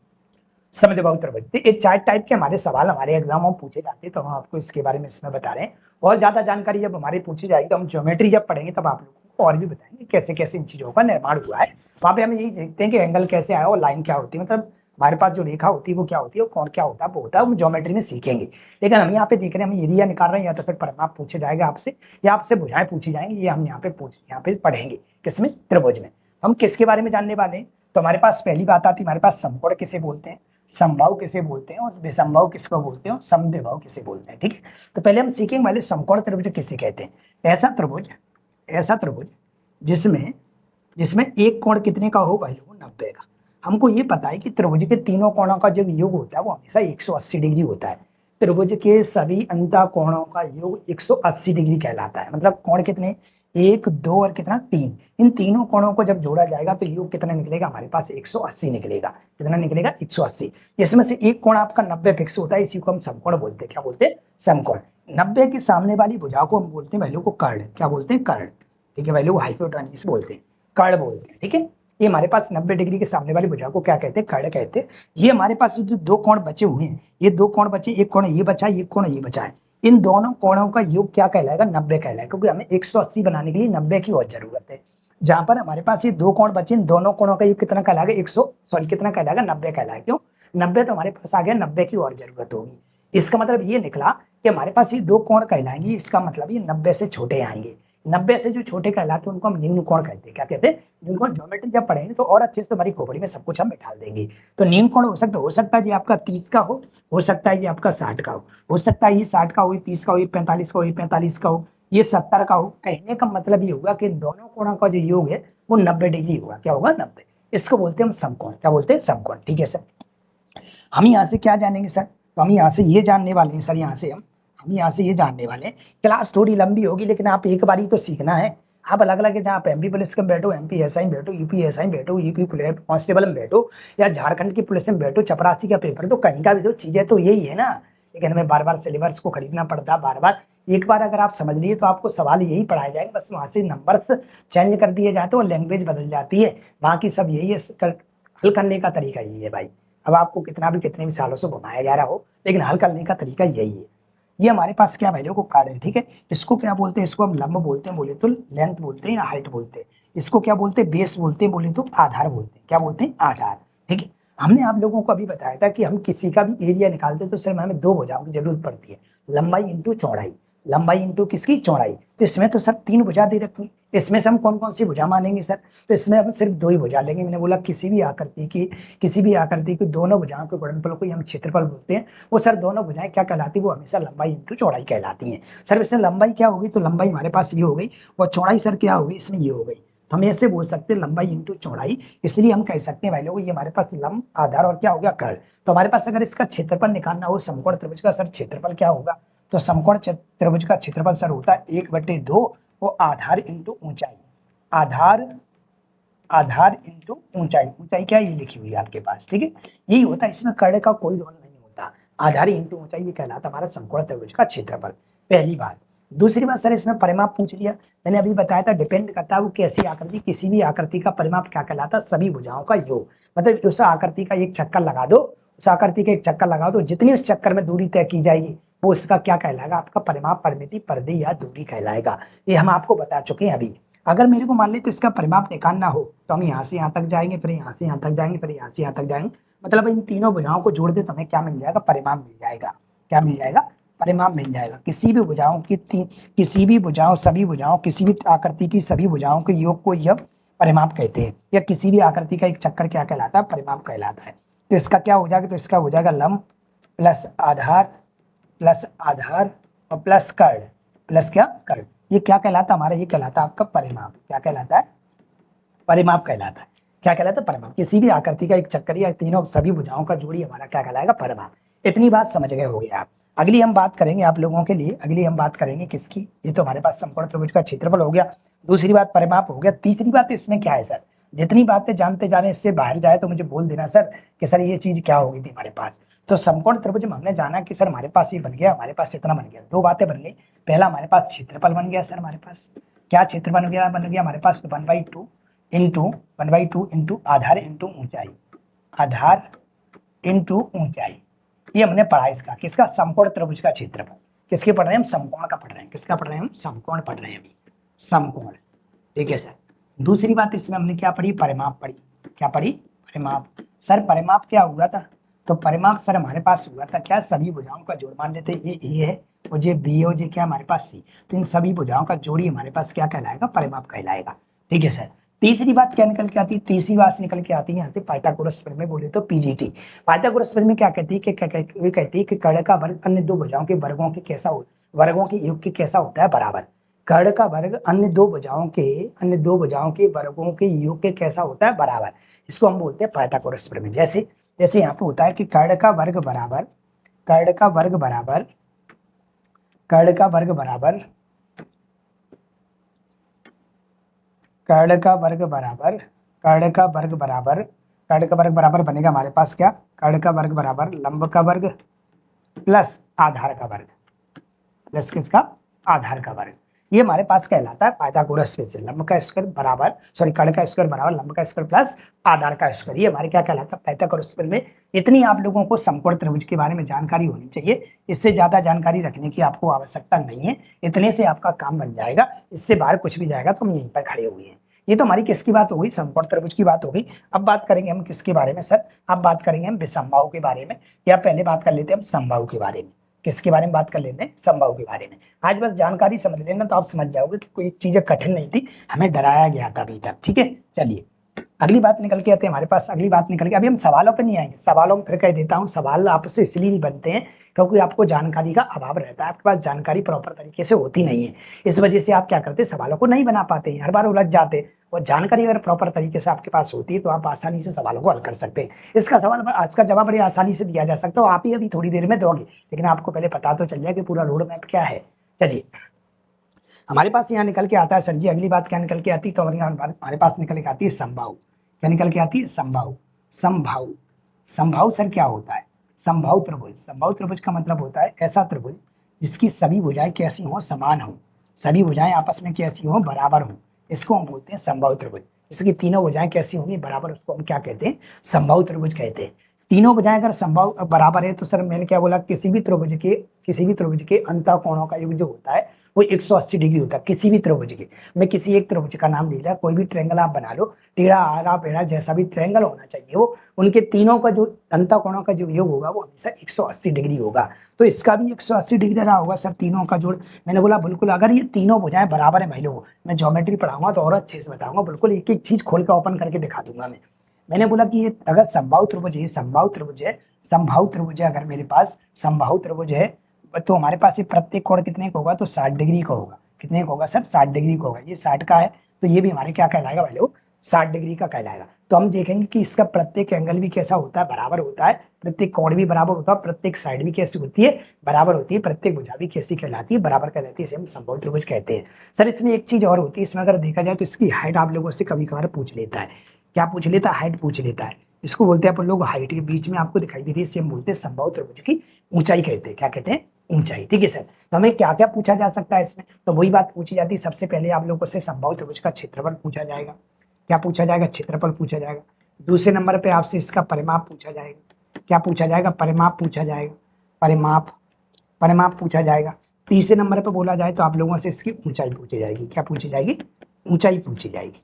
समद्विबाहु त्रिभुज। तो ये 4 टाइप के हमारे सवाल हमारे एग्जाम में पूछे जाते हैं, तो हम आपको इसके बारे में इसमें बता रहे हैं। और ज्यादा जानकारी जब हमारी पूछी जाएगी तो हम ज्योमेट्री जब पढ़ेंगे तब आप लोगों को और भी बताएंगे कैसे कैसे इन चीजों का निर्माण हुआ है। वहां पे हम यही देखते हैं कि एंगल कैसे आया और लाइन क्या होती है, मतलब हमारे पास जो रेखा होती है वो क्या होती है और कौन क्या होता है वो होता है, हम ज्योमेट्री में सीखेंगे। लेकिन हम यहाँ पे देख रहे हैं, हम एरिया निकाल रहे हैं या तो फिर परिमाप पूछे जाएगा आपसे या आपसे भुजाएं पूछी जाएंगी, ये हम यहाँ पे पढ़ेंगे किसमें? त्रिभुज में। हम किसके बारे में जानने वाले हैं, तो हमारे पास पहली बात आती है हमारे पास समकोण किसे बोलते हैं, समबाहु किसे बोलते हैं और विषमबाहु किसको बोलते हैं और समद्विबाहु किसे बोलते हैं। ठीक है, तो पहले हम सीखेंगे वाले समकोण त्रिभुज किसे कहते हैं। ऐसा त्रिभुज, ऐसा त्रिभुज जिसमें जिसमें एक कोण कितने का हो भाई लोगों? 90 का। हमको ये पता है कि त्रिभुज के तीनों कोणों का जब योग होता है वो हमेशा 180 डिग्री होता है। त्रिभुज के सभी अंतः कोणों का योग 180 डिग्री कहलाता है। मतलब कोण कितने? 1, 2 और कितना? 3। इन तीनों कोणों को जब जोड़ा जाएगा तो योग कितना निकलेगा हमारे पास? 180 निकलेगा। कितना निकलेगा? 180। इसमें से एक कोण आपका 90 फिक्स होता है, इसी को हम समकोण बोलते हैं। क्या बोलते हैं? समकोण। 90 के सामने वाली भुजा को हम बोलते हैं भाई लोग को कर्ण। क्या बोलते हैं? कर्ण। ठीक है भाई लोग, हाइपोटेन्यूज बोलते हैं, कर्ण बोलते हैं। ठीक है, ये हमारे पास 90 डिग्री के सामने वाली भुजा को क्या कहते हैं? कर्ण कहते हैं। ये हमारे पास जो 2 कोण बचे हुए हैं, ये 2 कोण बचे, एक कोण ये बचा, एक कोण ये बचा है, इन दोनों कोणों का योग क्या कहलाएगा? 90 कहलाएगा, क्योंकि हमें 180 बनाने के लिए 90 की और जरूरत है। जहां पर हमारे पास ये 2 कोण बचे, इन दोनों कोणों का योग कितना कहलाएगा? 90 कहलाएगा। क्यों? 90 तो हमारे पास आ गया, 90 की और जरूरत होगी। इसका मतलब ये निकला कि हमारे पास ये 2 कोण कहलाएंगे, इसका मतलब ये 90 से छोटे आएंगे। 90 से जो छोटे कहलाते हैं उनको हम निम्न कोण कहते हैं। क्या कहते हैं? निम्न कोण। ज्योमेट्री जब पढ़ेंगे तो और अच्छे से हमारी खोपड़ी में सब कुछ हम बैठा देंगे। तो निम्न कोण हो सकता है ये आपका 30 का हो सकता है ये आपका 60 का हो सकता है ये 60 का हो, 30 का हो, 45 का हो, 45 का हो, ये 70 का हो। कहने का मतलब ये होगा कि दोनों कोणों का जो योग है वो 90 डिग्री होगा। क्या होगा? 90। इसको बोलते हैं हम समकोण। क्या बोलते हैं? समकोण। ठीक है सर, हम यहाँ से क्या जानेंगे सर? तो हम यहाँ से ये जानने वाले हैं सर, यहाँ से हम यहाँ से ये जानने वाले हैं। क्लास थोड़ी लंबी होगी लेकिन आप एक बार ही तो सीखना है। आप अलग अलग जहाँ आप एमपी पुलिस में बैठो, एमपी एसआई में बैठो, यूपी एसआई में बैठो, यूपी कांस्टेबल में बैठो या झारखंड की पुलिस में बैठो, चपरासी का पेपर, तो कहीं का भी तो चीजें तो यही है ना लेकिन हमें बार बार सिलेबस को खरीदना पड़ता है बार बार। एक बार अगर आप समझ लिए तो आपको सवाल यही पढ़ाया जाएगा, बस वहां से नंबर्स चेंज कर दिए जाते हैं और लैंग्वेज बदल जाती है, बाकी सब यही है, हल करने का तरीका यही है भाई। अब आपको कितने भी सालों से घुमाया जा रहा हो, लेकिन हल करने का तरीका यही है। ये हमारे पास क्या वैल्यू को कार्ड है, ठीक है। इसको क्या बोलते हैं, इसको हम लंब बोलते हैं बोले तो लेंथ बोलते हैं या हाइट बोलते हैं। इसको क्या बोलते हैं, बेस बोलते हैं बोले तो आधार बोलते हैं। क्या बोलते हैं, आधार, ठीक है। हमने आप लोगों को अभी बताया था कि हम किसी का भी एरिया निकालते हैं तो सिर्फ हमें दो भुजाओं की जरूरत पड़ती है, लंबाई इंटू चौड़ाई, लंबाई इंटू किसकी, चौड़ाई। तो इसमें तो सर 3 भुजा दे रखी है, इसमें से हम कौन कौन सी भुजा मानेंगे सर, तो इसमें हम सिर्फ 2 ही भुजा लेंगे। मैंने बोला किसी भी आकृति की दोनों भुजाओं के गुणनफल को हम क्षेत्रफल बोलते हैं। वो सर दोनों भुजाएं क्या कहलाती है, वो हमेशा लंबाई इंटू चौड़ाई कहलाती है। सर इसमें लंबाई क्या होगी, तो लंबाई हमारे पास ये हो गई, और चौड़ाई सर क्या होगी, इसमें ये हो गई। तो हम ऐसे बोल सकते हैं लंबाई इंटू चौड़ाई, इसलिए हम कह सकते हैं भाई लोगों ये हमारे पास लंब, आधार और क्या हो गया, कर्ण। तो हमारे पास अगर इसका क्षेत्रफल निकालना हो समकोण त्रिभुज का, सर क्षेत्रफल क्या होगा, तो समकोण त्रिभुज का क्षेत्रफल सर होता है 1/2 वो आधार इंटू ऊंचाई, आधार इंटू ऊंचाई। ऊंचाई क्या है, ये लिखी हुई है आपके पास, ठीक है। यही होता है, इसमें कर्ण का कोई रोल नहीं होता, आधार इंटू ऊंचाई ये कहलाता हमारा समकोण त्रिभुज का क्षेत्रफल, पहली बात। दूसरी बात सर इसमें परिमाप पूछ लिया, मैंने अभी बताया था डिपेंड करता है वो कैसी आकृति, किसी भी आकृति का परिमाप क्या कहलाता है, सभी भुजाओं का योग। मतलब उस आकृति का एक चक्कर लगा दो, उस आकृति का एक चक्कर लगा दो, जितनी उस चक्कर में दूरी तय की जाएगी वो उसका क्या कहलाएगा, आपका परिमाप, परिमिति, परिधि या दूरी कहलाएगा। ये हम आपको बता चुके हैं अभी। अगर मेरे को मान ले तो इसका परिमाप निकालना हो तो हम यहाँ से यहाँ तक जाएंगे, फिर यहाँ से यहाँ तक जाएंगे, फिर यहाँ से यहाँ तक जाएंगे, मतलब इन तीनों भुजाओं को जोड़ दे तो हमें क्या मिल जाएगा, परिमाप मिल जाएगा। क्या मिल जाएगा, परिमाप मिल जाएगा। किसी भी भुजाओं की किसी भी भुजाओं, सभी भुजाओं, किसी भी आकृति की सभी भुजाओं के योग को यह परिमाप कहते हैं, या किसी भी आकृति का एक चक्कर क्या कहलाता है, परिमाप कहलाता है। तो इसका क्या हो जाएगा, तो इसका हो जाएगा लंब प्लस आधार और प्लस कर्ण, प्लस क्या, कर्ण। ये क्या कहलाता है हमारा, ये कहलाता है आपका परिमाप। क्या कहलाता है, परिमाप कहलाता है। क्या कहलाता है, परिमाप। किसी भी आकृति का एक चक्कर या तीनों सभी भुजाओं का जोड़ी हमारा क्या कहलाएगा, परिमाप। इतनी बात समझ गए होगे आप। अगली हम बात करेंगे आप लोगों के लिए, अगली हम बात करेंगे किसकी, ये तो हमारे पास समकोण त्रिभुज का क्षेत्रफल हो गया, दूसरी बात परिमाप हो गया। तीसरी बात इसमें क्या है सर, जितनी बातें जानते जा रहे हैं इससे बाहर जाए तो मुझे बोल देना सर कि सर ये चीज क्या होगी थी हमारे पास। तो समकोण त्रिभुज में हमने जाना कि सर हमारे पास ये बन गया, हमारे पास इतना बन गया, दो बातें बन गई। पहला हमारे पास क्षेत्रफल बन गया सर, हमारे पास क्या क्षेत्रफल बन गया हमारे पास 1/2 इंटू आधार इंटू ऊंचाई, आधार इंटू ऊंचाई। ये हमने पढ़ा इसका, किसका, समकोण त्रिभुज का क्षेत्रफल। किसके पढ़ रहे हैं हम, समकोण का पढ़ रहे हैं। किसका पढ़ रहे हैं हम, समकोण पढ़ रहे हैं अभी, समकोण, ठीक है सर। दूसरी बात इसमें हमने क्या पढ़ी, परिमाप पढ़ी। क्या पढ़ी, परिमाप। सर परिमाप क्या हुआ था, तो परिमाप सर हमारे पास हुआ था क्या, सभी भुजाओं का जोड़, मान लेते ये ए है और ये बी है और ये क्या हमारे पास सी, तो इन सभी भुजाओं का जोड़ी हमारे पास क्या कहलाएगा, परिमाप कहलाएगा, ठीक है सर। तीसरी बात क्या निकल के आती है, तीसरी बात निकल के आती है यहाँ से पाइथागोरस प्रमेय में बोले तो पीजीटी। पाइथागोरस प्रमेय में क्या कहती है कि कहती है कि कर्ण का वर्ग अन्य दो भुजाओं के वर्गों के कैसा हो, वर्गों के योग के कैसा होता है, बराबर। कर्ण का वर्ग अन्य दो भुजाओं के वर्गों के योग के कैसा होता है, बराबर। इसको हम बोलते हैं पाइथागोरस प्रमेय। जैसे जैसे यहाँ पे होता है कि कर्ण का वर्ग बराबर कर्ण का वर्ग बराबर कर्ण का वर्ग बराबर कर्ण का वर्ग बराबर कर्ण का वर्ग बराबर कर्ण का वर्ग बराबर बनेगा हमारे पास क्या, कर्ण का वर्ग बराबर लंब का वर्ग प्लस आधार का वर्ग, प्लस किसका, आधार का वर्ग। ये हमारे पास कहलाता है पाइथागोरस में से, लंब का स्क्वायर बराबर कर्ण का स्क्वायर बराबर लंब का स्क्वायर प्लस आधार का स्क्वायर। ये हमारे क्या कहलाता है, पाइथागोरस में। इतनी आप लोगों को समकोण त्रिभुज के बारे में जानकारी होनी चाहिए, इससे ज्यादा जानकारी रखने की आपको आवश्यकता नहीं है, इतने से आपका काम बन जाएगा। इससे बाहर कुछ भी जाएगा तो हम यहीं पर खड़े हुए हैं। ये तो हमारी किसकी बात हो गई, समकोण त्रिभुज की बात हो गई। अब बात करेंगे हम किसके बारे में सर, अब बात करेंगे हम विषमबाहु के बारे में, या पहले बात कर लेते हैं हम समबाहु के बारे में। किसके बारे में बात कर लेते हैं, समबाहु के बारे में। आज बस जानकारी समझ लेना तो आप समझ जाओगे कि कोई चीजें कठिन नहीं थी, हमें डराया गया था अभी तक, ठीक है। चलिए अगली बात निकल के आते हैं हमारे पास, अगली बात निकल के, अभी हम सवालों पे नहीं आएंगे, सवालों में फिर कह देता हूँ, सवाल आपसे इसलिए नहीं बनते हैं क्योंकि आपको जानकारी का अभाव रहता है, आपके पास जानकारी प्रॉपर तरीके से होती नहीं है, इस वजह से आप क्या करते हैं, सवालों को नहीं बना पाते हैं, हर बार उलझ जाते हैं। और जानकारी अगर प्रॉपर तरीके से आपके पास होती है तो आप आसानी से सवालों को हल कर सकते हैं। इसका सवाल आज का जवाब बड़ी आसानी से दिया जा सकता है, आप ही अभी थोड़ी देर में दोगे, लेकिन आपको पहले पता तो चल जाए कि पूरा रोड मैप क्या है। चलिए हमारे पास यहाँ निकल के आता है सर जी, अगली बात क्या निकल के आती है, तो हमारे पास निकल के आती है समबाहु। क्या निकल के आती है, समबाहु। समबाहु सर क्या होता है, समबाहु त्रिभुज। समबाहु त्रिभुज का मतलब होता है ऐसा त्रिभुज जिसकी सभी भुजाएं कैसी हो, समान हो, सभी भुजाएं आपस में कैसी हो, बराबर हो, इसको हम बोलते हैं समबाहु त्रिभुज। इसकी तीनों भुजाएं कैसी होंगी, बराबर, उसको हम क्या कहते हैं, समबाहु त्रिभुज कहते हैं। तीनों भुजाएं अगर समबाहु बराबर है तो सर मैंने क्या बोला, किसी भी त्रिभुज के अंतः कोणों का योग जो होता है वो 180 डिग्री होता है, किसी भी त्रिभुज के। मैं किसी एक त्रिभुज का नाम ले लिया, कोई भी ट्रायंगल आप बना लो, टेढ़ा आड़ा पेड़ा जैसा भी ट्रायंगल होना चाहिए वो, उनके तीनों का जो अंतः कोणों का जो योग होगा वो हमेशा 180 डिग्री होगा। तो इसका भी 180 डिग्री रहा होगा सर, तीनों का जोड़। मैंने बोला बिल्कुल, अगर ये तीनों भुजाएं बराबर है भाई लोगों, मैं ज्योमेट्री पढ़ाऊंगा तो और अच्छे से बताऊंगा, बिल्कुल एक एक चीज खोल कर ओपन करके दिखा दूंगा मैं। मैंने बोला कि ये अगर समबाहु त्रिभुज है, समबाहु त्रिभुज है, समबाहु त्रिभुज है, अगर मेरे पास समबाहु त्रिभुज है तो हमारे पास ये प्रत्येक कोण कितने का होगा, तो 60 डिग्री का होगा। कितने का होगा सर, 60 डिग्री का होगा। ये 60 का है तो ये भी हमारे क्या कहलाएगा भाई लोग, 60 डिग्री का कहलाएगा। तो हम देखेंगे कि इसका प्रत्येक एंगल भी कैसा होता है, बराबर होता है, प्रत्येक कोण भी बराबर होता है, प्रत्येक साइड भी कैसी होती है, बराबर होती है, प्रत्येक भुजा भी कैसी कहलाती है, बराबर कहलाती है, इसे हम समबाहु त्रिभुज कहते हैं। सर इसमें एक चीज और होती है, इसमें अगर देखा जाए तो इसकी हाइट आप लोगों से कभी कभार पूछ लेता है। क्या पूछ लेता है, हाइट पूछ लेता है। इसको बोलते हैं अपन लोग हाइट, के बीच में आपको दिखाई दे रही है, इसे हम बोलते हैं समबाहु त्रिभुज की ऊंचाई कहते हैं। क्या कहते हैं, ऊंचाई। ठीक है सर, तो हमें क्या क्या पूछा जा सकता है इसमें, तो वही बात पूछी जाती है। सबसे पहले आप लोगों से समबाहु त्रिभुज का क्षेत्रफल पूछा जाएगा। क्या पूछा जाएगा, क्षेत्रफल पूछा जाएगा। दूसरे नंबर पे आपसे इसका परिमाप पूछा जाएगा। क्या पूछा जाएगा, परिमाप पूछा जाएगा, परिमाप, परिमाप पूछा जाएगा। तीसरे नंबर पे बोला जाए तो आप लोगों से इसकी ऊंचाई पूछी जाएगी। क्या पूछी जाएगी, ऊंचाई पूछी जाएगी।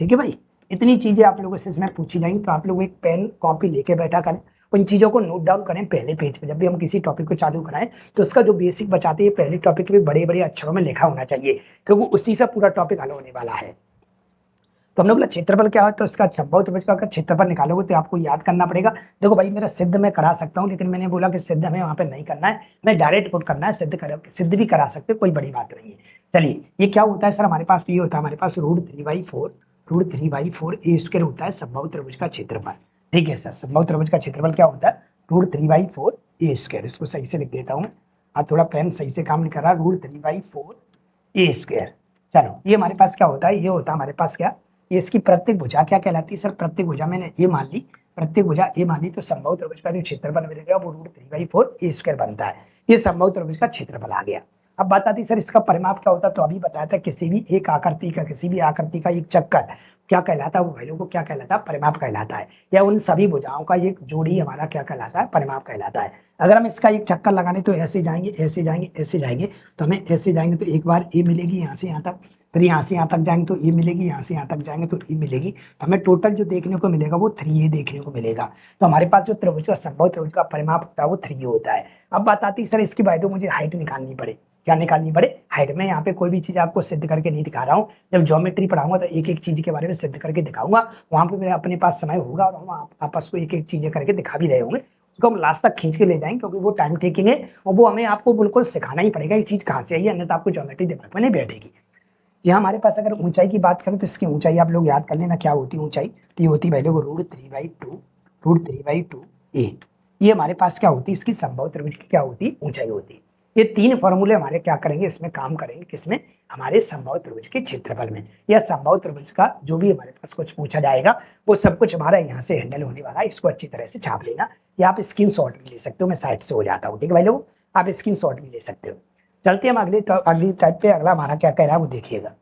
ठीक है भाई, इतनी चीजें आप लोगों से इसमें पूछी जाएंगी। तो आप लोग एक पेन कॉपी लेके बैठा करें, उन चीजों को नोट डाउन करें पहले पेज पे। जब भी हम किसी टॉपिक को चालू कराएं तो उसका जो बेसिक बचाते हैं पहले टॉपिक में बड़े बड़े अक्षरों में लिखा होना चाहिए, क्योंकि उसी से पूरा टॉपिक हल होने वाला है। तो हमने बोला क्षेत्रफल क्या है, तो इसका समबाहु त्रिभुज का अगर क्षेत्रफल निकालोगे तो आपको याद करना पड़ेगा। देखो भाई, मेरा सिद्ध मैं करा सकता हूँ, लेकिन मैंने बोला कि सिद्ध हमें वहां पे नहीं करना है, मैं डायरेक्ट पुट करना है। सिद्ध भी करा सकते, कोई बड़ी बात नहीं है। चलिए, ये क्या होता है सर, हमारे पास ये होता है, हमारे पास √3/4 ए स्क्वायर होता है समबाहु त्रिभुज का क्षेत्रफल। ठीक है सर, समबाहु त्रिभुज का क्षेत्रफल क्या होता है, √3/4 ए स्क्वायर। इसको सही से लिख देता हूँ, आप थोड़ा पेन सही से काम नहीं कर रहा, √3/4 ए स्क्वायर। चलो, ये हमारे पास क्या होता है, ये होता है हमारे पास क्या, ये इसकी प्रत्येक भुजा क्या कहलाती है सर, प्रत्येक भुजा मैंने ए मान ली, प्रत्येक भुजा ए मान ली, तो समबाहु त्रिभुज का जो क्षेत्रफल मिलेगा वो √3/4 ए स्क्वायर बनता है। ये समबाहु त्रिभुज का क्षेत्रफल आ गया। अब बात आती सर इसका परिमाप क्या होता है, तो अभी बताया था किसी भी आकृति का एक चक्कर क्या कहलाता है, वो वैल्यू को क्या कहलाता है, परिमाप कहलाता है। या उन सभी भुजाओं का एक जोड़ी हमारा क्या कहलाता है, परिमाप कहलाता है। अगर हम इसका एक चक्कर लगाने तो ऐसे जाएंगे, ऐसे जाएंगे, ऐसे जाएंगे, तो हमें ऐसे जाएंगे तो एक बार ए मिलेगी यहाँ से यहाँ तक, फिर यहाँ से यहाँ तक जाएंगे तो ए मिलेगी, यहाँ से यहाँ तक जाएंगे तो ए मिलेगी, तो हमें टोटल जो देखने को मिलेगा वो 3a देखने को मिलेगा। तो हमारे पास जो त्रिभुज का समबाहु त्रिभुज का परिमाप होता है वो 3a होता है। अब बात आती है सर इसकी बाय तो मुझे हाइट निकालनी पड़े। क्या निकालनी पड़े, हाइट। में यहाँ पे कोई भी चीज आपको सिद्ध करके नहीं दिखा रहा हूँ, जब ज्योमेट्री पढ़ाऊंगा तो एक एक चीज के बारे में सिद्ध करके दिखाऊंगा, वहां पे मेरे अपने पास समय होगा और हम आपस को एक एक चीजें करके दिखा भी रहे होंगे, उसको हम लास्ट तक खींच के ले जाएंगे, क्योंकि वो टाइम टेकिंग है और वो हमें आपको बिल्कुल सिखाना ही पड़ेगा ये चीज कहाँ से आई है, अन्यथा आपको ज्योमेट्री दिमाग में नहीं बैठेगी। यहाँ हमारे पास अगर ऊंचाई की बात करें तो इसकी ऊंचाई आप लोग याद कर लेना क्या होती है ऊंचाई, तो ये होती है पहले वो √3/2 ए। ये हमारे पास क्या होती है, इसकी समबाहु त्रिभुज की क्या होती है, ऊंचाई होती है। ये तीन फॉर्मूले हमारे क्या करेंगे, इसमें काम करेंगे, किसमें, हमारे समबाहु त्रिभुज के क्षेत्रफल में। या समबाहु त्रिभुज का जो भी हमारे पास कुछ पूछा जाएगा वो सब कुछ हमारा यहाँ से हैंडल होने वाला है, इसको अच्छी तरह से छाप लेना। या आप स्क्रीनशॉट भी ले सकते हो, मैं साइड से हो जाता हूँ, ठीक है भाई लोग, आप स्क्रीनशॉट भी ले सकते हो। चलते हम अगली टाइप पे, अगला हमारा क्या कह रहा है वो देखिएगा।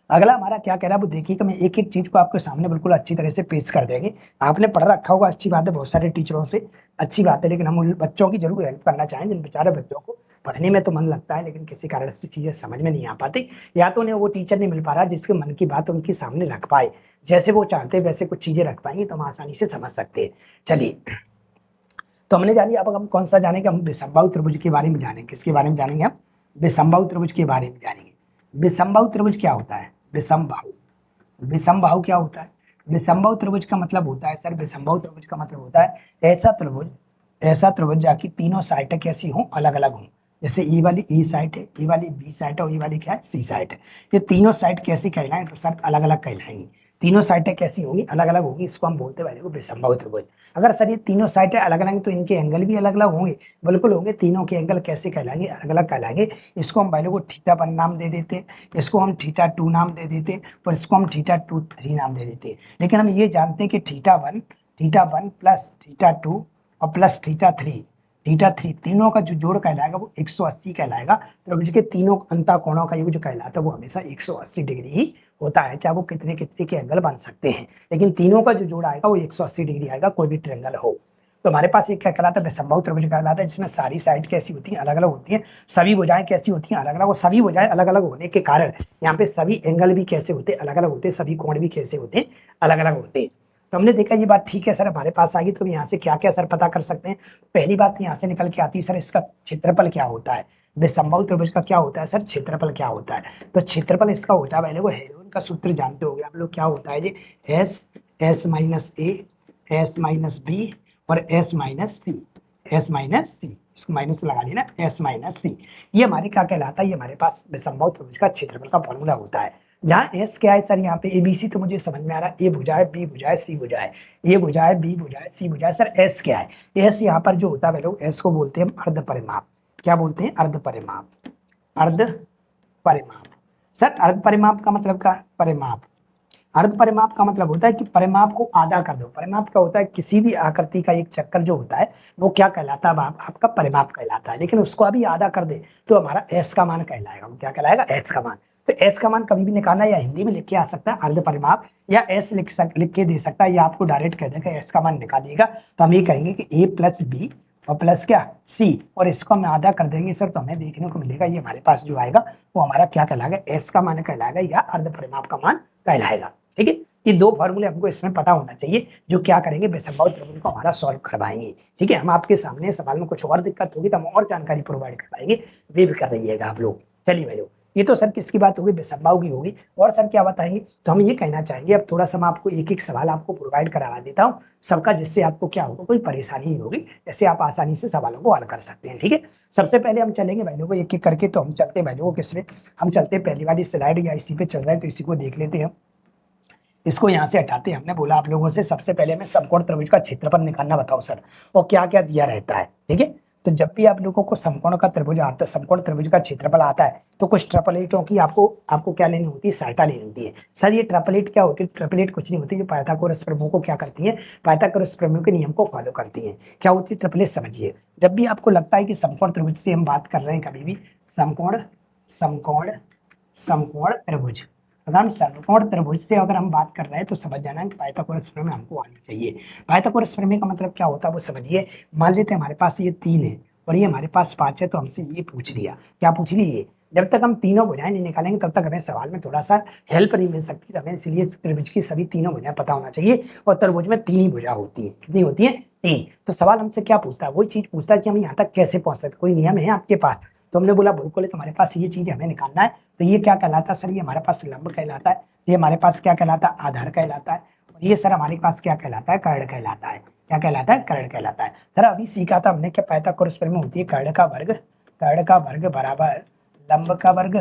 अगला हमारा क्या कह रहा है वो देखिएगा, मैं एक एक चीज को आपके सामने बिल्कुल अच्छी तरह से पेश कर देंगे। आपने पढ़ रखा होगा, अच्छी बात है, बहुत सारे टीचरों से अच्छी बात है, लेकिन हम उन बच्चों की जरूर हेल्प करना चाहें जिन बेचारे बच्चों को पढ़ने में तो मन लगता है लेकिन किसी कारण से चीजें समझ में नहीं आ पाती, या तो उन्हें वो टीचर नहीं मिल पा रहा जिसके मन की बात उनके सामने रख पाए, जैसे वो चाहते हैं वैसे कुछ चीजें रख पाएंगे तो हम आसानी से समझ सकते हैं। चलिए, तो हमने जानी, अब हम कौन सा जानेंगे, हम विषमबाहु त्रिभुज के बारे में जानेंगे। किसके बारे में जानेंगे, हम विषमबाहु त्रिभुज के बारे में जानेंगे। विषमबाहु त्रिभुज क्या होता है, विषमबाहु क्या होता है, विषमबाहु त्रिभुज का मतलब होता है सर, विषमबाहु त्रिभुज का मतलब होता है ऐसा त्रिभुज जाकी तीनों साइड कैसी हो, अलग अलग हो। जैसे ई वाली ई साइड है, ई वाली बी साइड है और ई वाली क्या है, सी साइड है। ये तीनों साइड कैसी कहलाएंगे, तो सर अलग अलग कहलाएंगी। तीनों साइडें कैसी होंगी, अलग अलग होगी, इसको हम बोलते हैं विषमबाहु त्रिभुज। अगर सर ये तीनों साइडें अलग अलग तो इनके एंगल भी अलग अलग होंगे, बिल्कुल होंगे। तीनों के एंगल कैसे कहलाएंगे, अलग अलग कहलाएंगे। इसको हम पहले को θ1 नाम दे देते, इसको हम θ2 नाम दे देते और इसको हम θ3 नाम दे देते। लेकिन हम ये जानते हैं कि θ1 प्लस θ2 और प्लस थीटा थ्री तीनों का जो जोड़ कहलाएगा वो 180 कहलाएगा। त्रिभुज के तीनों अंतः कोणों का योग जो कहलाता है वो हमेशा 180 डिग्री ही होता है, चाहे वो कितने कितने के एंगल बन सकते हैं, लेकिन तीनों का जो जोड़ आएगा वो 180 डिग्री आएगा, कोई भी ट्रायंगल हो। तो हमारे पास एक क्या कहलाता है, विषमबाहु त्रिभुज कहलाता है, जिसमें सारी साइड कैसी होती हैं, अलग अलग होती हैं, सभी भुजाएं कैसी होती हैं, अलग अलग, और सभी भुजाएं अलग अलग होने के कारण यहाँ पे सभी एंगल भी कैसे होते हैं, अलग अलग होते हैं, सभी कोण भी कैसे होते हैं, अलग अलग होते हैं। तो हमने देखा ये बात ठीक है सर, हमारे पास आ गई, तो यहाँ से क्या क्या सर पता कर सकते हैं। पहली बात यहाँ से निकल के आती है सर, इसका क्षेत्रफल क्या होता है, विषमबाहु त्रिभुज का क्या होता है सर, क्षेत्रफल क्या होता है। तो क्षेत्रफल इसका होता है, पहले वो हेरोन का सूत्र जानते होंगे आप लोग, क्या होता है जी, एस माइनस ए, एस माइनस बी और एस माइनस सी, इसको माइनस लगा लेना, एस माइनस सी। ये हमारे क्या कहलाता है, ये हमारे पास विषमबाहु त्रिभुज का क्षेत्रफल का फॉर्मूला होता है। जहाँ एस क्या है सर, यहाँ पे एबीसी तो मुझे समझ में आ रहा है, ए भुजा है, बी भुजा है, सी भुजा है, ए भुजा है, बी भुजा है, सी भुजा है। सर एस क्या है, एस यहाँ पर जो होता है लोग, एस को बोलते हैं अर्ध परिमाप। क्या बोलते हैं, अर्ध परिमाप, अर्ध परिमाप। सर अर्ध परिमाप का मतलब क्या, परिमाप, अर्ध परिमाप का मतलब होता है कि परिमाप को आधा कर दो। परिमाप क्या होता है, किसी भी आकृति का एक चक्कर जो होता है वो क्या कहलाता है, आपका परिमाप कहलाता है, लेकिन उसको अभी आधा कर दे तो हमारा एस का मान कहलाएगा। वो क्या कहलाएगा, एस का मान। तो एस का मान कभी भी निकालना, या हिंदी में लिख के आ सकता है अर्ध परिमाप, या एस लिख के दे सकता है, या आपको डायरेक्ट कह देगा एस का मान निकालिएगा, तो हम ये कहेंगे कि ए प्लस बी और प्लस क्या, सी, और इसको हम आधा कर देंगे सर, तो हमें देखने को मिलेगा ये हमारे पास जो आएगा वो हमारा क्या कहलाएगा, एस का मान कहलाएगा, या अर्ध परिमाप का मान कहलाएगा। ठीक है, ये दो फॉर्मूले हमको इसमें पता होना चाहिए, जो क्या करेंगे, विषमबाहु त्रिभुज को हमारा सॉल्व करवाएंगे। ठीक है, हम आपके सामने सवाल में कुछ और दिक्कत होगी तो हम और जानकारी प्रोवाइड करवाएंगे, वे भी कर रहिएगा आप लोग। चलिए भाई, ये तो सर किसकी बात होगी, विषमबाहु की होगी। और सर क्या बताएंगे, तो हम ये कहना चाहेंगे, अब थोड़ा सा मैं आपको एक एक सवाल आपको प्रोवाइड करवा देता हूँ सबका, जिससे आपको क्या होगा, कोई परेशानी नहीं होगी, जैसे आप आसानी से सवालों को हल कर सकते हैं। ठीक है, सबसे पहले हम चलेंगे भाई लोगों एक एक करके, तो हम चलते हैं भाई लोगों किसमें, हम चलते हैं पहली वाली स्लाइड, या इसी पे चल रहा है तो इसी को देख लेते हैं। इसको यहाँ से हटाते हैं। हमने बोला आप लोगों से सबसे पहले हमें समकोण त्रिभुज का क्षेत्रफल निकालना बताओ सर, और क्या क्या दिया रहता है। ठीक है, तो जब भी आप लोगों को समकोण का त्रिभुज आता है, समकोण त्रिभुज का क्षेत्रफल आता है, तो कुछ ट्रिपलेटों की आपको क्या लेनी होती है, सहायता लेनी होती है। सर ये ट्रिपलेट क्या होती है, ट्रिपलेट कुछ नहीं होती, जो पाइथागोरस प्रमेय को क्या करती है, पाइथागोरस प्रमेय के नियम को फॉलो करती है। क्या होती है ट्रिपलेट, समझिए। जब भी आपको लगता है कि समकोण त्रिभुज से हम बात कर रहे हैं, कभी भी समकोण समकोण समकोण त्रिभुज, अगर हम समकोण त्रिभुज से अगर हम बात कर रहे हैं तो समझ जाना है कि पाइथागोरस प्रमेय हमको आनी चाहिए। पाइथागोरस प्रमेय का मतलब क्या होता है वो समझिए। मान लेते हैं हमारे पास ये 3 है और ये हमारे पास 5 है, तो हमसे ये पूछ लिया, क्या पूछ लिए, जब तक हम तीनों भुजाएं नहीं निकालेंगे तब तक हमें सवाल में थोड़ा सा हेल्प नहीं मिल सकती। हमें इसलिए त्रिभुज की सभी तीनों भुजाएं पता होना चाहिए, और त्रिभुज में 3 ही भुजा होती है। कितनी होती है, 3। तो सवाल हमसे क्या पूछता है, वही चीज पूछता है कि हम यहाँ तक कैसे पहुंच सकते, कोई नियम है आपके पास। तो हमने बोला बिल्कुल है, तुम्हारे पास ये चीज हमें निकालना है। तो ये क्या कहलाता है सर, ये हमारे पास लंब कहलाता है, ये हमारे पास क्या कहलाता है, आधार कहलाता है, और ये सर हमारे पास क्या कहलाता है, कर्ण कहलाता है। क्या कहलाता है, कर्ण कहलाता है। सर अभी सीखा था हमने क्या पाइथागोरस प्रमेय होती है, कर्ण का वर्ग बराबर लंब का वर्ग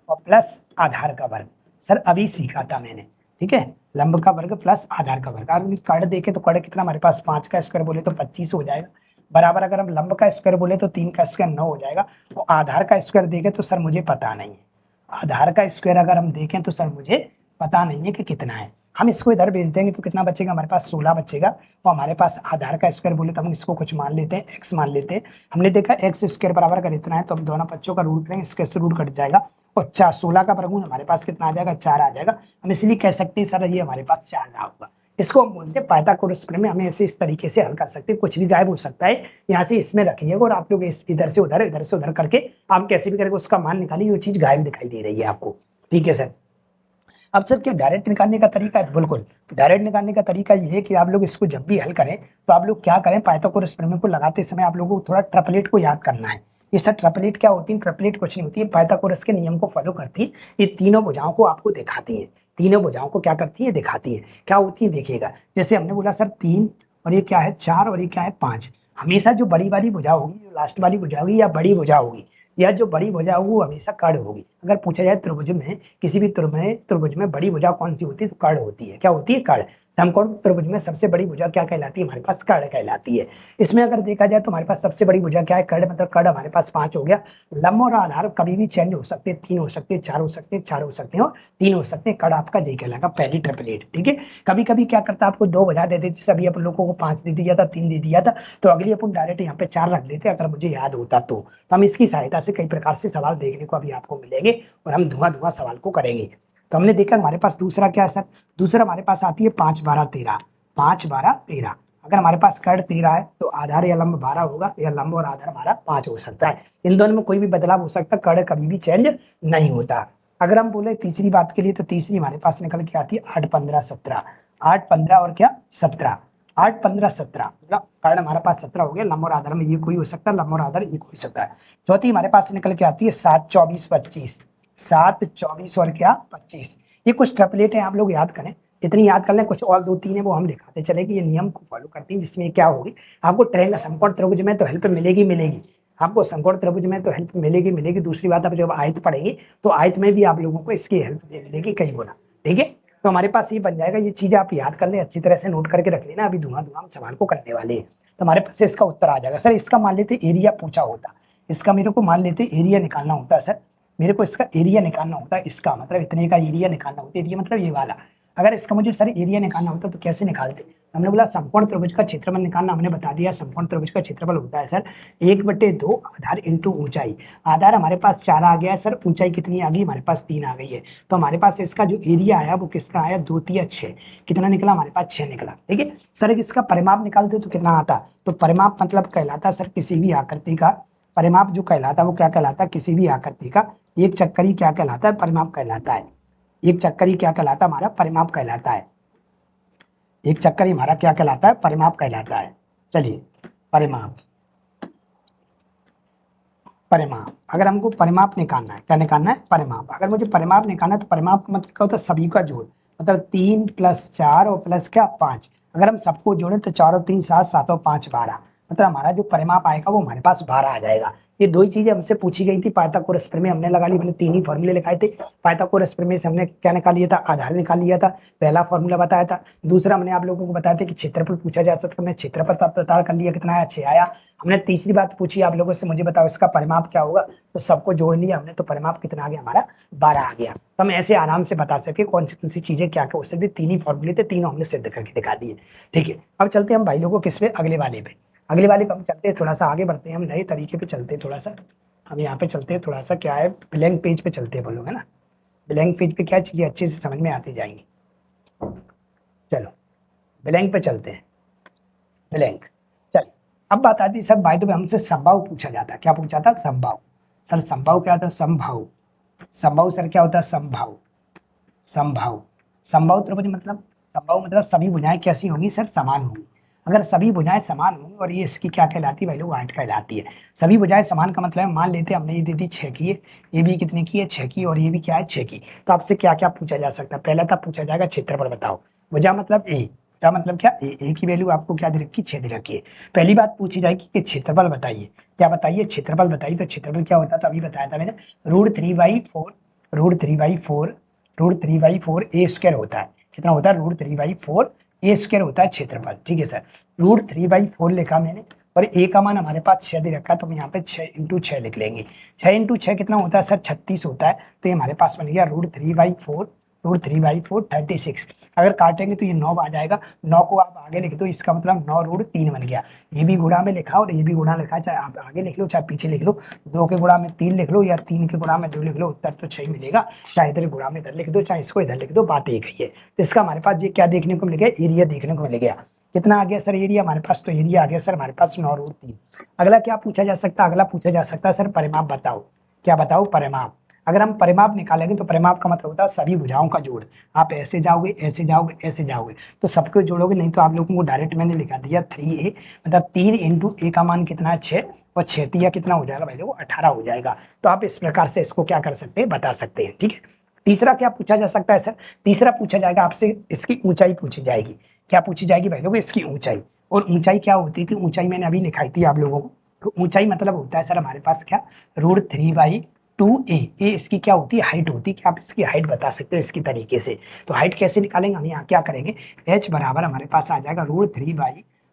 और प्लस आधार का वर्ग। सर अभी सीखा था मैंने, ठीक है, लंब का वर्ग प्लस आधार का वर्ग। अगर कर्ण देखे तो कर्ण कितना हमारे पास 5 का स्क्वायर बोले तो 25 हो जाएगा, बराबर अगर हम लंब का स्क्वायर बोले तो 3 का स्क्वायर 9 हो जाएगा, और आधार का स्क्वायर देखें तो सर मुझे पता नहीं है, आधार का स्क्वायर अगर हम देखें तो सर मुझे पता नहीं है कि कितना है। हम इसको इधर भेज देंगे तो कितना बचेगा, हमारे पास 16 बचेगा, और हमारे पास आधार का स्क्वायर बोले तो हम इसको कुछ मान लेते हैं, x मान लेते हैं। हमने देखा x स्क्वायर बराबर अगर इतना है तो हम दोनों बच्चों का रूट करेंगे, इसके से रूट कट जाएगा, और 16 का वर्गमूल हमारे पास कितना आ जाएगा, 4 आ जाएगा। हम इसलिए कह सकते हैं सर ये हमारे पास 4 रहा होगा। इसको हम बोलते हैं पाइथागोरस प्रमेय। हमें ऐसे इस तरीके से हल कर सकते हैं, कुछ भी गायब हो सकता है, यहाँ से इसमें रखिएगा और आप लोग इधर से उधर करके आप कैसे भी करके उसका मान निकालिए, वो चीज गायब दिखाई दे रही है आपको। ठीक है सर, अब सर क्या डायरेक्ट निकालने का तरीका है, बिल्कुल डायरेक्ट निकालने का तरीका ये है कि आप लोग इसको जब भी हल करें तो आप लोग क्या करें, पाइथागोरस प्रमेय को लगाते समय आप लोगों को थोड़ा ट्रिपलेट को याद करना है। ये सर ट्रिपलेट क्या होती है, ट्रिपलेट कुछ नहीं होती है, पाइथागोरस के नियम को फॉलो करती है। ये तीनों भुजाओं को आपको दिखाती है, तीनों भुजाओं को क्या करती है, दिखाती है। क्या होती है देखिएगा, जैसे हमने बोला सर 3 और ये क्या है 4 और ये क्या है 5। हमेशा जो बड़ी वाली भुजा होगी, जो लास्ट वाली भुजा होगी या बड़ी भुजा होगी, या जो बड़ी भुजा होगी वो हमेशा कर्ण होगी। अगर पूछा जाए त्रिभुज में, किसी भी त्रिभुज में बड़ी भुजा कौन सी होती है, तो कर्ण होती है। क्या होती है? कर्ण। समकोण त्रिभुज में सबसे बड़ी भुजा क्या कहलाती है? हमारे पास कर्ण कहलाती है। इसमें अगर देखा जाए तो हमारे पास सबसे बड़ी भुजा क्या है? कर्ण। मतलब कर्ण हमारे पास 5 हो गया। लंब और आधार कभी भी चेंज हो सकते हैं, 3 हो सकते हैं, 4 हो सकते हैं, 4 हो सकते हैं और 3 हो सकते हैं। कर्ण आपका यही कहलाएगा, पहली ट्रिपलेट। ठीक है। कभी कभी क्या करता है, आपको 2 भुजा दे देती, सभी अपन लोगों को 5 दे दिया था, 3 दे दिया था, तो अगली अपन डायरेक्ट यहाँ पे 4 रख देते अगर मुझे याद होता तो हम इसकी सहायता से कई प्रकार से सवाल देखने को अभी आपको मिलेंगे और हम धुआं सवाल को करेंगे। तो हमने देखा हमारे पास दूसरा क्या है सर? दूसरा हमारे पास आती है 5 12 13। 5 12 13। अगर हमारे पास कर्ण 13 है तो आधार या लंब 12 होगा, या लंब और आधार हमारा 5 हो सकता है। इन दोनों में कोई भी बदलाव हो सकता है, कर्ण कभी भी चेंज नहीं होता। अगर हम बोले तीसरी बात के लिए, तो तीसरी हमारे पास निकल के आती है 8 15 17। 8 15 और क्या 17। 8 15 17 मतलब कर्ण हमारे पास 17 हो गया। लंब और आधार में ये कोई हो सकता है, लंब और आधार एक हो सकता है। चौथी हमारे पास निकल के आती है 7 24 25। 7 24 और क्या 25। ये कुछ ट्रिपलेट है, आप लोग याद करें, इतनी याद कर लें। कुछ और 2 3 है वो हम दिखाते चलेंगे, ये नियम को फॉलो करती है, जिसमें क्या होगी आपको ट्रेंगल समकोण त्रिभुज में तो हेल्प मिलेगी। आपको समकोण त्रिभुज में तो हेल्प मिलेगी। दूसरी बात, आप जब आयत पढ़ेंगे तो आयत में भी आप लोगों को इसकी हेल्प मिलेगी कई गुना। ठीक है। तो हमारे पास ये बन जाएगा। ये चीजें आप याद कर लें, अच्छी तरह से नोट करके रख लेना। अभी धुआं हम सवाल को करने वाले हैं, तो हमारे पास इसका उत्तर आ जाएगा। सर इसका मान लेते एरिया पूछा होता, इसका मेरे को मान लेते एरिया निकालना होता है। सर मेरे को इसका एरिया निकालना होता है, इसका मतलब इतने का एरिया निकालना होता है। एरिया मतलब ये वाला। अगर इसका मुझे सर एरिया निकालना होता तो कैसे निकालते? हमने बोला समकोण त्रिभुज का क्षेत्रफल निकालना, हमने बता दिया। समकोण त्रिभुज का क्षेत्रफल होता है सर 1/2 आधार इंटू ऊंचाई। आधार हमारे पास 4 आ गया है सर, ऊंचाई कितनी आ गई हमारे पास 3 आ गई है। तो हमारे पास इसका जो एरिया आया वो किसका आया? 2 3 6। कितना निकला हमारे पास? 6 निकला। ठीक है। सर इसका परिमाप निकालते तो कितना आता? तो परिमाप मतलब कहलाता सर किसी भी आकृति का परिमाप जो कहलाता है वो क्या कहलाता है? किसी भी आकृति का एक चक्करी क्या कहलाता है? परिमाप कहलाता है। एक चक्करी क्या कहलाता है? हमारा परिमाप कहलाता है। एक चक्करी हमारा क्या कहलाता है? परिमाप कहलाता है। चलिए परिमाप। परिमाप अगर हमको परिमाप निकालना है, क्या निकालना है? परिमाप। अगर मुझे परिमाप निकालना है तो परिमाप का मतलब क्या होता है? सभी का जोड़। मतलब 3 + 4 और प्लस क्या 5। अगर हम सबको जोड़ें तो 4 और 3 7, 7 और 5 12। मतलब हमारा जो परिमाप आएगा वो हमारे पास 12 आ जाएगा। ये 2 ही चीजें हमसे पूछी गई थी। पाइथागोरस प्रमेय हमने लगा ली, हमने 3 ही फॉर्मूले लिखाए थे। पाइथागोरस प्रमेय से हमने क्या निकाल लिया था? आधार निकाल लिया था, पहला फॉर्मूला बताया था। दूसरा हमने आप लोगों को बताया था कि क्षेत्रफल पूछा जा सकता है, हमने क्षेत्रफल पता कर लिया, कितना आया? 6 आया। हमने तीसरी बात पूछी आप लोगों से, मुझे बताओ इसका परिमाप क्या होगा? तो सबको जोड़ लिया हमने, तो परिमाप कितना आ गया हमारा? 12 आ गया। तो हम ऐसे आराम से बता सके कौन सी चीजें क्या क्या हो सकती है। 3 ही फॉर्मूले थे, तीनों हमने सिद्ध करके दिखा दिए। ठीक है। अब चलते हैं हम भाई लोगों किस पे? अगले वाले पे। अगले वाले पे हम चलते हैं, थोड़ा सा आगे बढ़ते हैं, हम नए तरीके पे चलते हैं। थोड़ा सा हम यहाँ पे चलते हैं, थोड़ा सा क्या है, ब्लैंक पेज पे चलते हैं बोलो, है ना। ब्लैंक पेज पे क्या चीजें अच्छे से समझ में आती जाएंगी। चलो ब्लैंक पे चलते हैं। ब्लैंक। चलिए अब बात आती है सर, बाय द वे हमसे संभाव पूछा जाता है। क्या पूछा था? संभाव। सर संभाव क्या होता है? संभाव। संभाव सर क्या होता है? संभाव। संभाव। संभाव त्रिभुज मतलब, संभाव मतलब सभी भुजाएं कैसी होंगी सर? समान होंगी। अगर सभी भुजाएं समान होंगी, और ये इसकी क्या कहलाती है भाई लोग? आठ कहलाती है। सभी भुजाएं समान का मतलब है, मान लेते हैं हमने ये दे दी 6 की है, ये भी कितने की है? 6 की, और ये भी क्या है? 6 की। तो आपसे क्या क्या पूछा जा सकता है? पहला था पूछा जाएगा क्षेत्रफल बताओ। भुजा मतलब ए, क्या मतलब क्या? ए की वैल्यू आपको क्या दे रखी? 6 दे रखी है। पहली बात पूछी जाएगी कि क्षेत्रफल बताइए। क्या बताइए? क्षेत्रफल बताइए। तो क्षेत्रफल क्या होता था? अभी बताया था मैंने, √3/4 √3/4 √3/4 ए स्क्वायर होता है। कितना होता है? √3/4 ए स्क्वायर होता है क्षेत्रफल। ठीक है सर। √3/4 लिखा मैंने, और ए का मान हमारे पास 6 दे रखा है, तो हम यहाँ पे 6 × 6 लिख लेंगे। 6 × 6 कितना होता है सर? 36 होता है। तो ये हमारे पास बन गया √3/4 36। अगर काटेंगे तो ये 9 आ जाएगा। 9 को आप आगे लिख दो, इसका मतलब 9√3 बन गया। ये भी गुणा में लिखा और ये भी गुणा लिखा, चाहे आप आगे लिख लो चाहे पीछे लिख लो। 2 के गुणा में 3 लिख लो या 3 के गुणा में 2 लिख लो, उत्तर तो 6 मिलेगा। चाहे इधर गुणा में इधर लिख दो, चाहे इसको इधर लिख दो, बात एक ही है। तो इसका हमारे पास ये क्या देखने को मिल गया? एरिया देखने को मिल गया। कितना आ गया सर एरिया हमारे पास? तो एरिया आ गया सर हमारे पास 9√3। अगला क्या पूछा जा सकता है? अगला पूछा जा सकता है सर परिमाप बताओ। क्या बताओ? परिमाप। अगर हम परिमाप निकालेंगे तो परिमाप का मतलब होता है सभी भुजाओं का जोड़। आप ऐसे जाओगे, ऐसे जाओगे, ऐसे जाओगे, तो सबको जोड़ोगे, नहीं तो आप लोगों को डायरेक्ट मैंने लिखा दिया 3a, मतलब 3 × a का मान कितना है? 6, और 6 तिया कितना हो जाएगा भाई लोगों? 18 हो जाएगा। तो आप इस प्रकार से इसको क्या कर सकते हैं? बता सकते हैं। ठीक है। तीसरा क्या पूछा जा सकता है सर? तीसरा पूछा जाएगा आपसे, इसकी ऊंचाई पूछी जाएगी। क्या पूछी जाएगी भाई लोग? इसकी ऊंचाई। और ऊंचाई क्या होती थी? ऊंचाई मैंने अभी लिखाई थी आप लोगों को, तो ऊंचाई मतलब होता है सर हमारे पास क्या, √3/2a। ए इसकी क्या होती है, हाइट होती है, कि आप इसकी हाइट बता सकते हो इसकी तरीके से। तो हाइट कैसे निकालेंगे, हम यहाँ क्या करेंगे, h बराबर हमारे पास आ जाएगा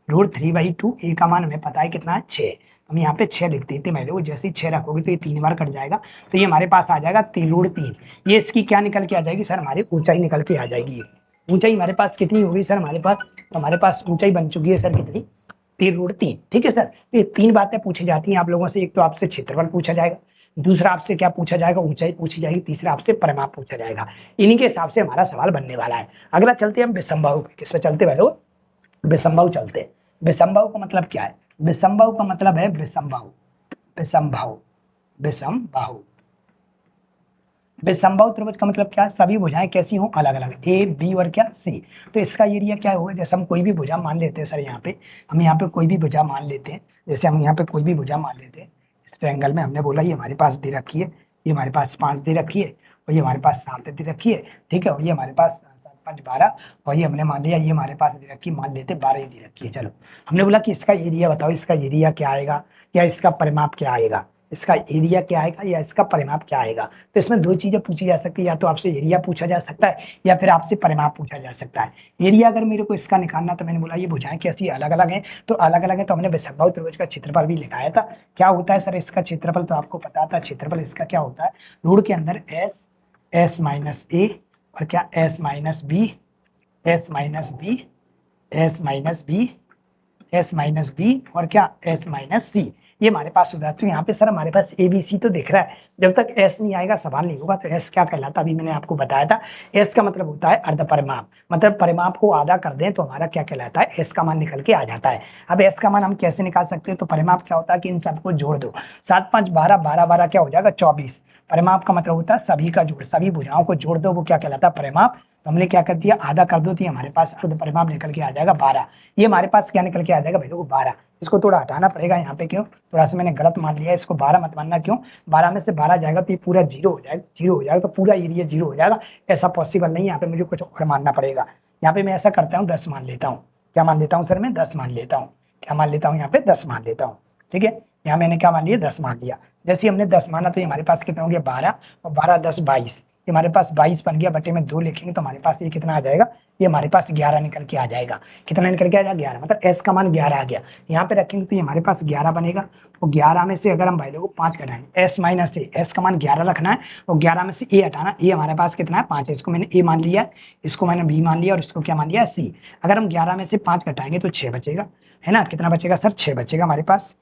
√3/2। ए का मान हमें पता है कितना है, 6। हम यहाँ पे 6 लिख देते हैं, लोग जैसे ही 6 रखोगे तो ये 3 बार कट जाएगा, तो ये हमारे पास आ जाएगा 3√3। ये इसकी क्या निकल के आ जाएगी सर, हमारी ऊंचाई निकल के आ जाएगी। ऊंचाई हमारे पास कितनी होगी सर हमारे पास, तो हमारे पास ऊंचाई बन चुकी है सर कितनी, 3√3। ठीक है सर, ये 3 बातें पूछी जाती हैं आप लोगों से। एक तो आपसे क्षेत्रफल पूछा जाएगा, दूसरा आपसे क्या पूछा जाएगा, ऊंचाई पूछी जाएगी, तीसरा आपसे परिमाप पूछा जाएगा। इन्हीं के हिसाब से हमारा सवाल बनने वाला है। अगला चलते हैं हम विषमबाहु पे। किस पे चलते हैं लोग, विषमबाहु चलते हैं। विषमबाहु का मतलब क्या है, विषमबाहु का मतलब है विषमबाहु, विषमबाहु, विषमबाहु। विषमबाहु त्रिभुज का मतलब क्या है, सभी भुजाएं कैसी हों, अलग अलग, ए बी और क्या सी। तो इसका एरिया क्या होगा, जैसे हम कोई भी भुजा मान लेते हैं सर, यहाँ पे हम यहाँ पे कोई भी भुजा मान लेते हैं, जैसे हम यहाँ पे कोई भी भुजा मान लेते हैं। इस ट्रायंगल में हमने बोला ये हमारे पास दे रखी है, ये हमारे पास 5 दे रखी है, और ये हमारे पास 7 दे रखी है। ठीक है, और ये हमारे पास 7, 5, 12, और ये हमने मान लिया ये हमारे पास दे रखी, मान लेते 12 ही दे रखी है। चलो, हमने बोला कि इसका एरिया बताओ, इसका एरिया क्या आएगा या इसका परिमाप क्या आएगा, इसका एरिया क्या आएगा या इसका परिमाप क्या आएगा। तो इसमें 2 चीजें पूछी जा सकती है, या तो आपसे एरिया पूछा जा सकता है या फिर आपसे परिमाप पूछा जा सकता है। एरिया अगर मेरे को इसका निकालना, तो मैंने बोला ये भुजाएं कैसी अलग अलग हैं, तो अलग अलग है, तो हमने विषमबाहु त्रिभुज का क्षेत्रफल भी लिखाया था। क्या होता है सर इसका क्षेत्रफल, तो आपको पता था क्षेत्रफल इसका क्या होता है, रूट के अंदर एस, एस माइनस ए, और क्या S minus B, S minus B, S minus B, S minus B, और क्या एस माइनस सी। ये हमारे पास होता है। तो यहाँ पे सर हमारे पास ए बी सी तो दिख रहा है, जब तक एस नहीं आएगा सवाल नहीं होगा। तो एस क्या कहलाता, अभी मैंने आपको बताया था, एस का मतलब होता है अर्ध परिमाप, मतलब परिमाप को आधा कर दें तो हमारा क्या कहलाता है, एस का मान निकल के आ जाता है। अब एस का मान हम कैसे निकाल सकते हैं, तो परिमाप क्या होता है कि इन सबको जोड़ दो, 7, 5, 12, 12, 12 क्या हो जाएगा 24। परिमाप का मतलब होता है सभी का जोड़, सभी भुजाओं को जोड़ दो, वो क्या कहलाता है परिमाप। तो हमने क्या कर दिया, आधा कर दो, तो हमारे पास अर्ध परिमाप निकल के आ जाएगा 12। ये हमारे पास क्या निकल के आ जाएगा भाई लोग 12। इसको थोड़ा हटाना पड़ेगा यहाँ पे, क्यों, थोड़ा सा मैंने गलत मान लिया, इसको 12 मत मानना, क्यों, 12 में से 12 जाएगा तो ये पूरा 0 हो जाएगा, 0 हो जाएगा, तो पूरा एरिया 0 हो जाएगा। ऐसा पॉसिबल नहीं है, यहाँ पे मुझे कुछ और मानना पड़ेगा। यहाँ पे मैं ऐसा करता हूँ 10 मान लेता हूँ। क्या मान लेता हूँ सर, मैं 10 मान लेता हूँ। क्या मान लेता हूँ, यहाँ पे 10 मान लेता हूँ। ठीक है, यहाँ मैंने क्या मान लिया, 10 मान लिया। जैसे हमने 10 माना तो हमारे पास कितना हो गया 12, और 12, 10, 22, ये हमारे पास 22 बन गया, बटे में 2 लिखेंगे तो हमारे पास ये कितना आ जाएगा, ये हमारे पास 11 निकल के आ जाएगा। कितना निकल के आ जाएगा, 11, मतलब एस का मान 11 आ गया। यहाँ पे रखेंगे तो ये हमारे पास 11 बनेगा, और 11 में से अगर हम भाई लोगों को 5 घटाएंगे, एस माइनस ए, एस का मान 11 रखना है, और 11 में से ए हटाना, ए हमारे पास कितना है 5 है, इसको मैंने ए मान लिया, इसको मैंने बी मान लिया, और इसको क्या मान लिया सी। अगर हम 11 में से 5 घटाएंगे तो 6 बचेगा, है ना, कितना बचेगा सर, 6 बचेगा हमारे पास।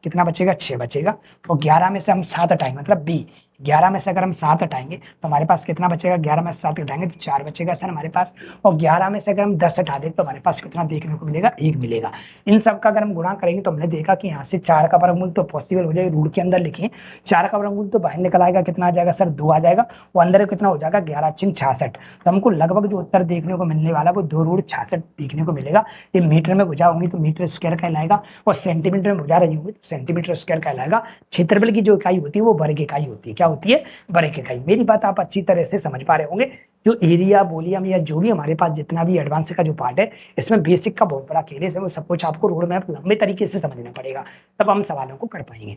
कितना बचेगा, 6 बचेगा। और 11 में से हम 7 हटाएंगे, मतलब बी, 11 में से अगर हम 7 हटाएंगे तो हमारे पास कितना बचेगा, 11 में से 7 हटाएंगे तो 4 बचेगा सर हमारे पास। और 11 में से अगर हम 10 हटा दें तो हमारे पास कितना देखने को मिलेगा, 1 मिलेगा। इन सब का अगर हम गुणा करेंगे तो हमने देखा कि यहाँ से 4 का वर्गमूल तो पॉसिबल हो जाएगा, रूट के अंदर लिखिए, 4 का वर्गमूल तो बाहर निकल आएगा, कितना आ जाएगा सर, 2 आ जाएगा, वो अंदर कितना हो जाएगा 11 × 66। तो हमको लगभग जो उत्तर देखने को मिलने वाला वो 2√66 देखने को मिलेगा। ये मीटर में भुजा होंगी तो मीटर स्क्वायर कहलाएगा, और सेंटीमीटर में भुजा रही होगी तो सेंटीमीटर स्क्वायर कहलाएगा। क्षेत्रफल की जो इकाई होती है वो वर्ग इकाई होती है, क्या होती है, वर्ग इकाई। मेरी बात आप अच्छी तरह से समझ पा रहे होंगे। जो एरिया, वॉल्यूम या जो भी हमारे पास जितना भी एडवांस का जो पार्ट है, इसमें बेसिक का बहुत बड़ा खेल है, वो सब कुछ आपको रोड मैप लंबे तरीके से समझना पड़ेगा, तब हम सवालों को कर पाएंगे।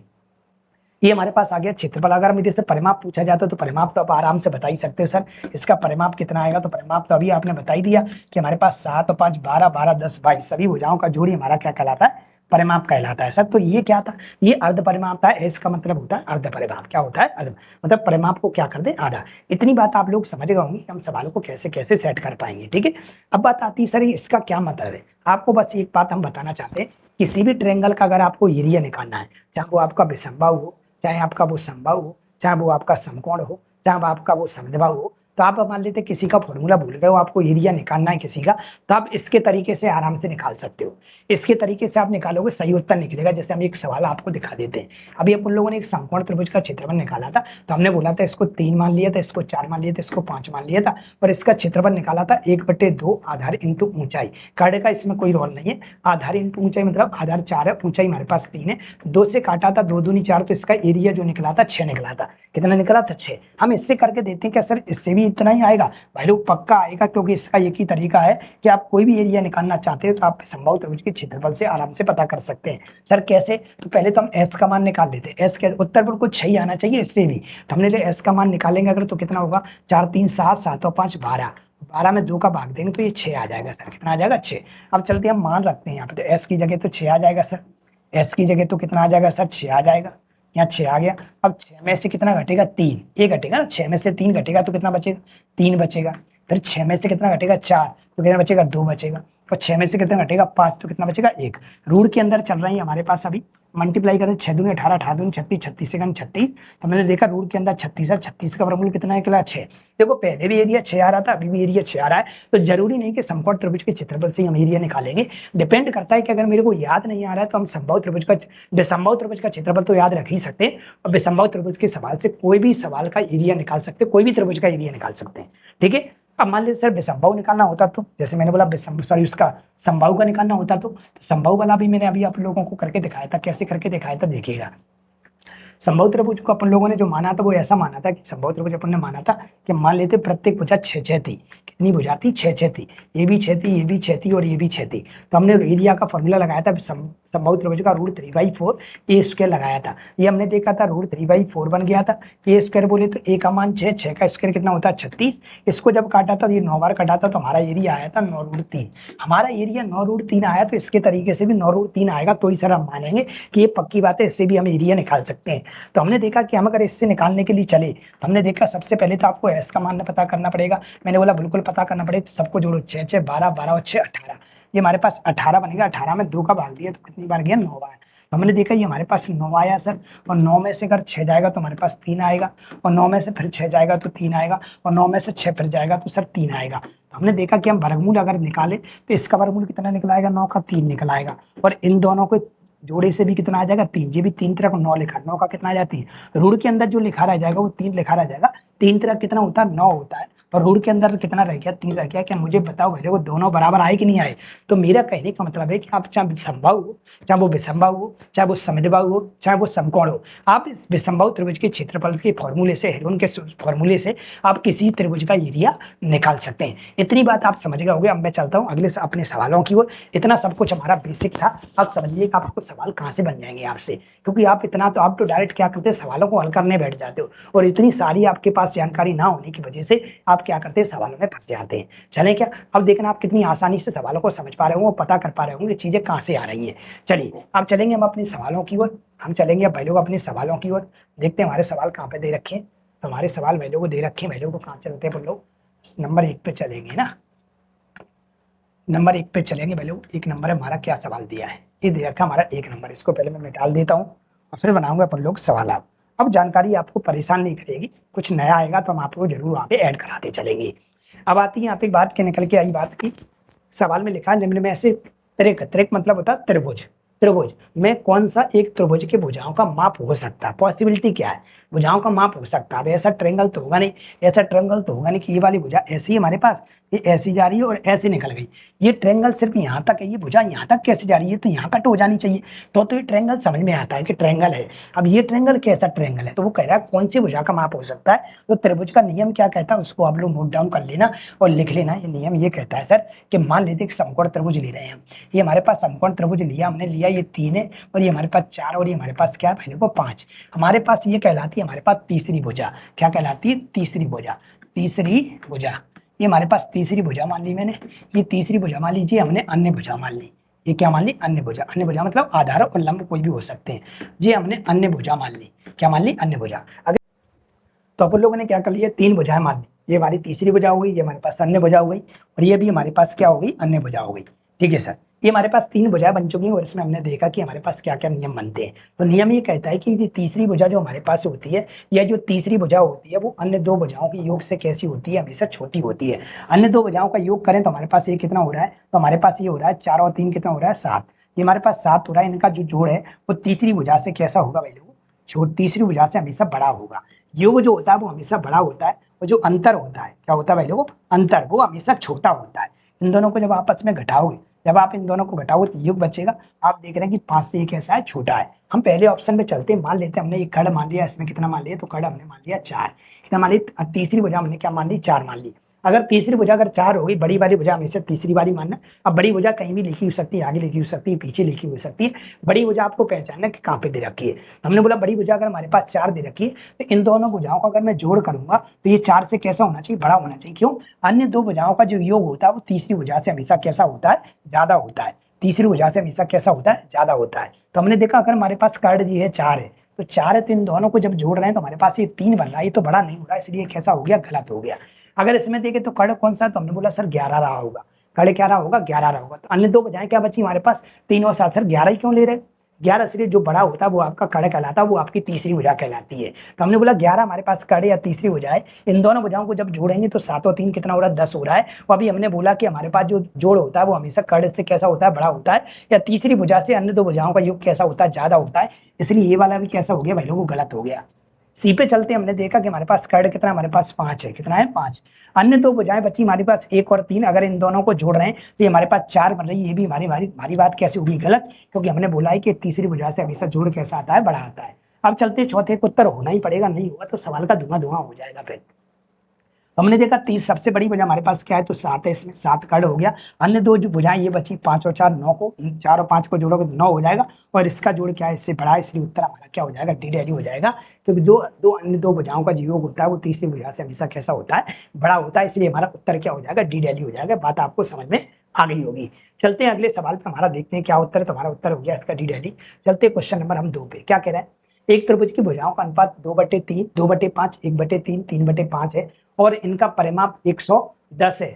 ये हमारे पास आ गया क्षेत्रफल। अगर मेरे से परिमाप पूछा जाता तो परिमाप तो आप आराम से बता ही सकते हो सर, इसका परिमाप कितना आएगा, तो परिमाप तो अभी आपने बता ही दिया कि हमारे पास 7 और 5, 12, 12, 10, 22 सभी भुजाओं का जोड़ी हमारा क्या कहलाता है, परिमाप कहलाता है सर। तो ये क्या था, ये अर्ध परिमाप था। इसका मतलब होता है अर्ध परिमाप। क्या होता है, अर्ध, मतलब परिमाप को क्या कर दे, आधा। इतनी बात आप लोग समझ गए होंगे कि हम सवालों को कैसे कैसे सेट कर पाएंगे। ठीक है, अब बात आती है सर इसका क्या मतलब है। आपको बस एक बात हम बताना चाहते हैं, किसी भी ट्रायंगल का अगर आपको एरिया निकालना है, चाहे वो आपका विषमबाहु हो, चाहे आपका वो समबाहु हो, चाहे वो आपका समकोण हो, चाहे आपका वो समद्विबाहु हो, तो आप मान लेते किसी का फॉर्मूला भूल गए हो, आपको एरिया निकालना है किसी का, तो आप इसके तरीके से आराम से निकाल सकते हो। इसके तरीके से आप निकालोगे, सही उत्तर निकलेगा। जैसे हम एक सवाल आपको दिखा देते हैं। अभी अपन लोगों ने एक समकोण त्रिभुज का क्षेत्रफल निकाला था, तो हमने बोला था इसको 3 मान लिया था, इसको 4 मान लिया था, इसको 5 मान लिया था, और इसका क्षेत्रफल निकाला था 1/2 आधार इंटू ऊंचाई। कार्ड का इसमें कोई रोल नहीं है, आधार इंटू ऊंचाई, मतलब आधार 4 है, ऊंचाई हमारे पास 3 है, 2 से काटा था, 2×2 = 4, तो इसका एरिया जो निकला था 6 निकला था। कितना निकला था, 6। हम इससे करके देते हैं क्या सर, इससे भी इतना ही आएगा भाई लोग, पक्का आएगा, क्योंकि इसका एक ही तरीका है कि आप कोई भी एरिया निकालना चाहते हो तो आप संभव त्रिभुज के क्षेत्रफल से आराम से पता कर सकते हैं। सर कैसे? तो पहले तो हम एस का मान निकाल लेते हैं। एस के उत्तर पर कुछ 6 आना चाहिए, इससे भी तो हमने ले एस का मान निकालेंगे अगर, तो कितना होगा, 4 3 7 7 और 5 12, 12 में 2 का भाग देंगे तो ये 6 आ जाएगा। सर कितना आ जाएगा? 6। अब चलते हम मान रखते हैं यहाँ पे, तो एस की जगह तो 6 आ जाएगा सर, एस की जगह तो कितना आ जाएगा सर? 6 आ जाएगा, यहाँ 6 आ गया। अब 6 में से कितना घटेगा? 3, ये घटेगा ना, 6 में से 3 घटेगा तो कितना बचेगा? 3 बचेगा। फिर 6 में से कितना घटेगा? 4, तो कितना बचेगा? 2 बचेगा। और 6 में से कितना घटेगा? 5, तो कितना बचेगा? 1। रूट के अंदर चल रही है हमारे पास, अभी मल्टीप्लाई करें, 6 दूनी 18, 18 दूनी 36, 36 से 36, तो मैंने देखा रूट के अंदर 36 है, 36 का वर्गमूल कितना निकला? 6। देखो पहले भी एरिया 6 आ रहा था, अभी भी एरिया 6 आ रहा है, तो जरूरी नहीं कि समकोण त्रिभुज के क्षेत्रफल से हम एरिया निकालेंगे। डिपेंड करता है कि अगर मेरे को याद नहीं आ रहा है तो हम समबाहु त्रिभुज का, विषमबाहु त्रिभुज का क्षेत्रफल तो याद रख ही सकते हैं, और विषमबाहु त्रिभुज के सवाल से कोई भी सवाल का एरिया निकाल सकते हैं, कोई भी त्रिभुज का एरिया निकाल सकते हैं। ठीक है, अब मान लीजिए सर विषमबाहु निकालना होता तो, जैसे मैंने बोला सॉरी उसका समबाहु का निकालना होता तो समबाहु वाला भी मैंने अभी आप लोगों को करके दिखाया था। कैसे करके दिखाया था देखिएगा। समबाहु त्रिभुज को अपन लोगों ने जो माना था वो ऐसा माना था कि समबाहु त्रिभुज अपन ने माना था कि मान लेते प्रत्येक भुजा 6 6 थी। कितनी भुजा थी? 6 6 थी। ये भी 6 थी, ये भी 6 थी और ये भी 6 थी। तो हमने एरिया का फॉर्मूला लगाया था समबाहु त्रिभुज का, √3/4 ए स्क्वायर लगाया था। ये हमने देखा था √3/4 बन गया था। ए स्क्वायर बोले तो ए का मान 6, 6 का स्क्वायर कितना होता है? 36। इसको जब काटा था, ये 9 बार काटा था, तो हमारा एरिया आया था 9√3। हमारा एरिया 9√3 आया, तो इसके तरीके से भी 9√3 आएगा तो ही सर हम मानेंगे कि ये पक्की बात है, इससे भी हम एरिया निकाल सकते हैं। तो हमने देखा कि हम अगर इससे निकालने के लिए चले तो हमने देखा सबसे पहले तो आपको एस का मान पता करना पड़ेगा। मैंने बोला बिल्कुल पता करना पड़ेगा, तो सबको जोड़ो, 6 6 12, 12 और 6 18। ये हमारे पास 18 बनेगा। 18 में 2 का भाग दिया तो कितनी बार गया? 9 बार। तो हमने देखा ये हमारे पास 9 आया सर, और 9 में से अगर 6 जाएगा तो हमारे पास 3 आएगा, और 9 में से फिर 6 जाएगा तो 3 आएगा, और 9 में से 6 फिर जाएगा तो सर 3 आएगा। तो हमने देखा कि हम वर्गमूल अगर निकाले तो इसका वर्गमूल कितना निकल आएगा? 9 का 3 निकल आएगा, और इन दोनों को जोड़े से भी कितना आ जाएगा? 3। ये भी 3 तरह को 9 लिखा, 9 का कितना आ जाती है? ऋण के अंदर जो लिखा रह जाएगा वो 3 लिखा रह जाएगा। 3 तरह कितना होता है? 9 होता है, और ऋण के अंदर कितना रह गया? 3 रह गया। क्या मुझे बताओ भैया वो दोनों बराबर आए कि नहीं आए? तो मेरा कहने का मतलब है कि आप चाहे समबाहु हो, चाहे वो विषमबाहु हो, चाहे वो समद्विबाहु हो, चाहे वो समकोण हो, आप इस विषमबाहु त्रिभुज के क्षेत्रफल के फॉर्मूले से, हेरोन के फॉर्मूले से आप किसी त्रिभुज का एरिया निकाल सकते हैं। इतनी बात आप समझ गए होंगे। अब मैं चलता हूँ अगले अपने सवालों की ओर। इतना सब कुछ हमारा बेसिक था। अब समझिए कि आपको सवाल कहाँ से बन जाएंगे आपसे, क्योंकि आप इतना तो आप तो डायरेक्ट क्या करते हैं, सवालों को हल करने बैठ जाते हो, और इतनी सारी आपके पास जानकारी ना होने की वजह से आप क्या करते हैं, सवालों में फंस जाते हैं। चलें क्या, अब देखना आप कितनी आसानी से सवालों को समझ पा रहे हो, पता कर पा रहे होंगे चीजें कहाँ से आ रही है। चलिए अब चलेंगे हम अपने सवालों की ओर। हम चलेंगे अब भाई लोग अपने सवालों की ओर। देखते हैं हमारे सवाल कहाँ पे दे रखे हैं। तो हमारे सवाल भाई लोग को दे रखे हैं, भाई लोग को कहाँ चलते हैं अपन लोग? नंबर 1 पे चलेंगे ना, नंबर 1 पे चलेंगे भाई लोग। 1 नंबर है हमारा, क्या सवाल दिया है? ये दे रखा हमारा 1 नंबर। इसको पहले मैं निकाल देता हूँ और फिर बनाऊंगा अपन लोग सवाल। अब जानकारी आपको परेशान नहीं करेगी, कुछ नया आएगा तो हम आपको जरूर वहाँ पे ऐड कराते चलेंगे। अब आती है यहाँ पे बात के, निकल के आई बात की। सवाल में लिखा है निम्न में ऐसे त्रिक, त्रिक मतलब होता है त्रिभुज, त्रिभुज में कौन सा एक त्रिभुज के भुजाओं का माप हो सकता है? पॉसिबिलिटी क्या है? भुजाओं का माप हो सकता है। ऐसा ट्रायंगल तो होगा नहीं, ऐसा ट्रायंगल तो होगा नहीं कि ये वाली भुजा ऐसी है हमारे पास, ये ऐसी जा रही है और ऐसी निकल गई। ये ट्रायंगल सिर्फ यहाँ तक है, ये भुजा यहाँ तक कैसे जा रही है? तो यहाँ कट हो जानी चाहिए, तो ये ट्रायंगल समझ में आता है कि ट्रायंगल है। अब ये ट्रायंगल कैसा ट्रायंगल है? तो वो कह रहा है कौन सी भुजा का माप हो सकता है। तो त्रिभुज का नियम क्या कहता है उसको आप लोग नोट डाउन कर लेना और लिख लेना। ये नियम ये कहता है सर कि मान लेते एक समकोण त्रिभुज ले रहे हैं हम। ये हमारे पास समकोण त्रिभुज लिया, हमने लिया ये 3 है, और ये हमारे पास 4, और ये हमारे पास क्या है पहले को 5। हमारे पास ये कहलाती है हमारे पास तीसरी भुजा। क्या कहलाती है? तीसरी भुजा। तीसरी भुजा, ये हमारे पास तीसरी भुजा मान ली मैंने। ये तीसरी भुजा मान लीजिए हमने अन्य भुजा मान ली। ये क्या मान ली? अन्य भुजा। अन्य भुजा मतलब आधार और लंब कोई भी हो सकते हैं। ये हमने अन्य भुजा मान ली। क्या मान ली? अन्य भुजा। अगर तो अपन लोगों ने क्या कर लिया, 3 भुजाएं मान ली। ये हमारी तीसरी भुजा हो गई, ये हमारे पास अन्य भुजा हो गई, और ये भी हमारे पास क्या हो गई? अन्य भुजा हो गई। ठीक है सर, ये हमारे पास 3 भुजाएं बन चुकी हैं, और इसमें हमने देखा कि हमारे पास क्या क्या नियम बनते हैं। तो नियम ये कहता है कि ये तीसरी भुजा जो हमारे पास होती है, या जो तीसरी भुजा होती है, वो अन्य 2 भुजाओं के योग से कैसी होती है? हमेशा छोटी होती है। अन्य 2 भुजाओं का योग करें तो हमारे पास ये कितना हो रहा है? तो हमारे पास ये हो रहा है 4 और 3 कितना हो रहा है? 7। ये हमारे पास 7 हो रहा है। इनका जो जोड़ है वो तीसरी भुजा से कैसा होगा भाई लोग? तीसरी भुजा से हमेशा बड़ा होगा। योग जो होता है वो हमेशा बड़ा होता है, और जो अंतर होता है क्या होता है भाई लोगों? अंतर वो हमेशा छोटा होता है। इन दोनों को जब आपस में घटाओगे, जब आप इन दोनों को घटाओगे तो योग बचेगा। आप देख रहे हैं कि 5 से ये कैसा है, छोटा है। हम पहले ऑप्शन में चलते हैं, मान लेते हैं हमने एक कड़ मान लिया, इसमें कितना मान लिया, तो कड़ हमने मान लिया 4, कितना मान ली, तीसरी भुजा हमने क्या मान ली, 4 मान ली। अगर तीसरी भुजा अगर 4 होगी, बड़ी वाली भुजा हमेशा तीसरी वाली मानना। अब बड़ी भुजा कहीं भी लिखी हो सकती है, आगे लिखी हो सकती है, पीछे लिखी हो सकती है। बड़ी भुजा आपको पहचानना कि कहाँ पे दे रखी है। तो हमने बोला बड़ी भुजा अगर हमारे पास 4 दे रखी है, तो इन दोनों भुजाओं का अगर मैं जोड़ करूंगा तो ये 4 से कैसा होना चाहिए, बड़ा होना चाहिए। क्यों? अन्य दो भुजाओं का जो योग होता है वो तीसरी भुजा से हमेशा कैसा होता है, ज्यादा होता है। तीसरी भुजा से हमेशा कैसा होता है, ज्यादा होता है। तो हमने देखा अगर हमारे पास कर्ण जी है 4 है, तो 4 है, तो इन दोनों को जब जोड़ रहे हैं तो हमारे पास ये 3 बन रहा है, ये तो बड़ा नहीं हो रहा है, इसलिए कैसा हो गया, गलत हो गया। अगर इसमें देखें तो कर्ण कौन सा, तो हमने बोला सर 11 रहा होगा। कर्ण क्या रहा होगा, 11 रहा होगा। तो अन्य दो बजाय क्या बची हमारे पास, 3 और 7, सर 11 ही क्यों ले रहे, 11 इसलिए जो बड़ा होता है वो आपका कर्ण कहलाता है, वो आपकी तीसरी भुजा कहलाती है। तो हमने बोला 11 हमारे पास कर्ण या तीसरी भुजा है, इन दोनों भुजाओं को जब जोड़ेंगे तो 7 और 3 कितना हो रहा है, 10 हो रहा है। और अभी हमने बोला कि हमारे पास जो जोड़ होता है वो हमेशा कर्ण से कैसा होता है, बड़ा होता है, या तीसरी भुजा से अन्य दो भुजाओं का योग कैसा होता है, ज्यादा होता है। इसलिए ये वाला भी कैसा हो गया भाई लोगों, गलत हो गया। सी पे चलते हमने देखा कि हमारे पास कर्ण कितना, हमारे पास 5 है, कितना है 5। अन्य दो भुजाएं बची हमारे पास 1 और 3, अगर इन दोनों को जोड़ रहे हैं तो ये हमारे पास 4 बन रही है। ये भी हमारी बात कैसे होगी, गलत, क्योंकि हमने बोला है कि तीसरी भुजा से हमेशा जोड़ कैसा आता है, बड़ा आता है। अब चलते चौथे को उत्तर होना ही पड़ेगा, नहीं हुआ तो सवाल का धुआं धुआं हो जाएगा। फिर हमने देखा 30 सबसे बड़ी भुजा हमारे पास क्या है, तो 7 है, इसमें 7 कर्ण हो गया। अन्य दो जो भुजाएं ये बची 5 और 4, 9 को 4 और 5 को जोड़ोगे तो 9 हो जाएगा, और इसका जोड़ क्या है, इससे बड़ा है, इसलिए उत्तर हमारा क्या हो जाएगा, डी डेली हो जाएगा। क्योंकि जो अन्य दो भुजाओं का योग होता है वो तीसरी भुजा से हमेशा कैसा होता है, बड़ा होता है, इसलिए हमारा उत्तर क्या हो जाएगा, डी डेली हो जाएगा। बात आपको समझ में आ गई होगी। चलते हैं अगले सवाल पे, हमारा देखते हैं क्या उत्तर है। तो हमारा उत्तर हो गया इसका डी डेली। चलते क्वेश्चन नंबर हम 2 पे, क्या कह रहा है, एक त्रिभुज की भुजाओं का अनुपात 2/3, 2/5, 1/3, 3/5 है, और इनका परिमाप 110 है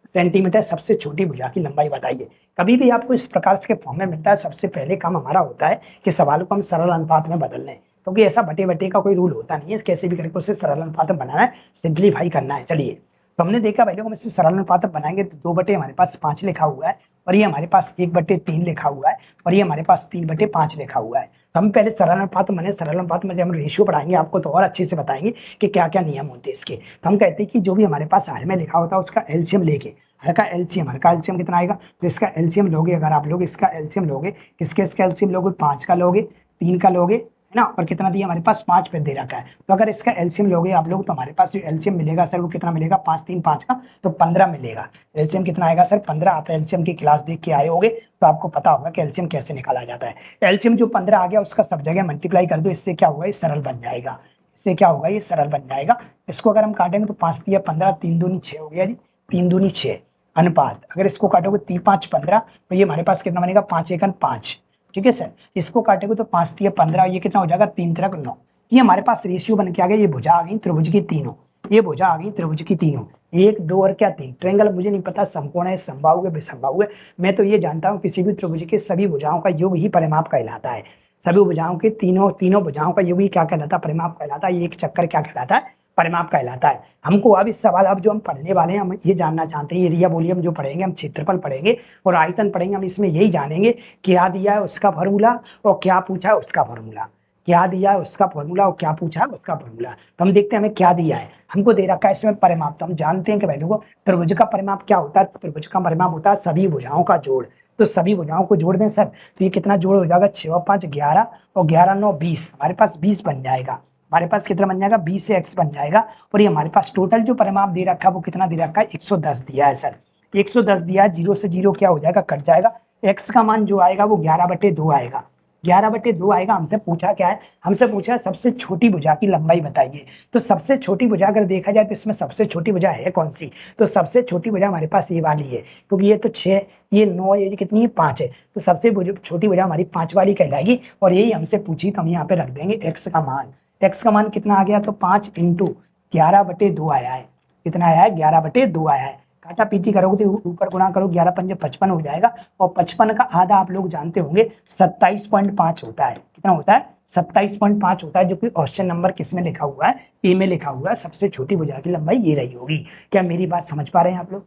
सेंटीमीटर। सबसे छोटी भुजा की लंबाई बताइए। कभी भी आपको इस प्रकार के फॉर्म में मिलता है, सबसे पहले काम हमारा होता है कि सवाल को हम सरल अनुपात में बदल लें, क्योंकि ऐसा बटे बटे का कोई रूल होता नहीं है, कैसे भी करके उसे सरल अनुपात में बनाना है, सिंप्लीफाई करना है। चलिए, तो हमने देखा भाई लोग, हम इसे सरल अनुपात बनाएंगे तो 2 बटे हमारे पास 5 लिखा हुआ है, और ये हमारे पास 1/3 लिखा हुआ है, और ये हमारे पास 3/5 लिखा हुआ है। तो हम पहले सरल अनुपात बने, सरल अनुपात में जब हम रेशियो पढ़ाएंगे आपको तो और अच्छे से बताएंगे कि क्या क्या नियम होते हैं इसके। तो हम कहते हैं कि जो भी हमारे पास हर में लिखा होता है उसका एलसीएम लेके, हर का एलसीएम कितना आएगा, तो इसका एलसीएम लोगे, अगर आप लोग इसका एलसीएम लोगे, किसके इसका एलसीएम लोगे, 5 का लोगे, 3 का लोगे, है ना, और कितना दिया हमारे पास 5 पे दे रखा है। तो अगर इसका एलसीएम लोगे आप लोग तो हमारे पास जो एलसीएम मिलेगा सर वो कितना मिलेगा, 5 3 5 का, तो 15 मिलेगा। एलसीएम कितना आएगा सर, 15। आप एलसीएम की क्लास देख के आए होगे तो आपको पता होगा कि एलसीएम कैसे निकाला जाता है। एलसीएम जो 15 आ गया उसका सब जगह मल्टीप्लाई कर दो, इससे क्या होगा, ये सरल बन जाएगा। इससे क्या होगा, ये सरल बन जाएगा। इसको अगर हम काटेंगे तो 5 3 15, 3 दूनी 6 हो गया जी, 3 दूनी 6 अनुपात। अगर इसको काटोगे 3 5 15, तो ये हमारे पास कितना बनेगा, 5 1 5। ठीक है सर, इसको काटेंगे तो 5 3 15, ये कितना हो जाएगा, 3 3 9। ये हमारे पास रेशियो बन के आ गया। ये भुजा आ गई त्रिभुज की तीनों, ये भुजा आ गई त्रिभुज की तीनों, 1 2 और क्या 3। ट्रायंगल मुझे नहीं पता समकोण है, समबाहु है, विसमबाहु है। मैं तो ये जानता हूँ किसी भी त्रिभुज के सभी भुजाओं का योग ही परिमाप कहलाता है। सभी भुजाओं के तीनों भुजाओं का योग ही क्या कहलाता है, परिमाप कहलाता है। ये एक चक्कर क्या कहलाता है, परिमाप कहलाता है। हमको अब इस सवाल, अब जो हम पढ़ने वाले हैं, हम ये जानना चाहते हैं, एरिया वॉल्यूम जो पढ़ेंगे, हम क्षेत्रफल पढ़ेंगे और आयतन पढ़ेंगे। हम इसमें यही जानेंगे क्या दिया है उसका फॉर्मूला और क्या पूछा है उसका फॉर्मूला, क्या दिया है उसका फॉर्मूला और क्या पूछा है उसका फॉर्मूला। तो हम देखते हैं हमें क्या दिया है। हमको दे रखा है इसमें परिमाप। तो हम जानते हैं कि भाई लोगों, त्रिभुज का परिमाप क्या होता है, त्रिभुज का परिमाप होता है सभी भुजाओं का जोड़। तो सभी भुजाओं को जोड़ दें सर, तो ये कितना जोड़ हो जाएगा, 6 और 5 11, और 11 9 20, हमारे पास 20 बन जाएगा। हमारे पास कितना बन जाएगा, 20 से x बन जाएगा। और ये हमारे पास टोटल जो परिमाप दे रखा है वो कितना दे रखा है, 110 दिया है सर। 110 दिया है, 0 से 0 क्या हो जाएगा, कट जाएगा। x का मान जो आएगा वो 11/2 आएगा, 11/2 आएगा। हमसे पूछा क्या है, हमसे पूछा है सबसे छोटी भुजा की लंबाई बताइए। तो सबसे छोटी भुजा अगर देखा जाए तो इसमें सबसे छोटी भुजा है कौन सी, तो सबसे छोटी भुजा हमारे पास ये वाली है, क्योंकि ये तो 6, ये 9, ये कितनी है 5 है। तो सबसे छोटी भुजा हमारी 5 वाली कहलाएगी। और यही हमसे पूछी, तो हम यहाँ पे रख देंगे x का मान। x का मान कितना आ गया, तो 5 × 11/2 आया है। कितना आया है, 11/2 आया है। काटा पीटी करोगे तो ऊपर गुणा करो, 11 पंजे 55 हो जाएगा। और 55 का आधा आप लोग जानते होंगे 27.5 होता है। कितना होता है, 27.5 होता है, जो कि ऑप्शन नंबर किसमें लिखा हुआ है, ए में लिखा हुआ है। सबसे छोटी भुजा की लंबाई ये रही होगी। क्या मेरी बात समझ पा रहे हैं आप लोग?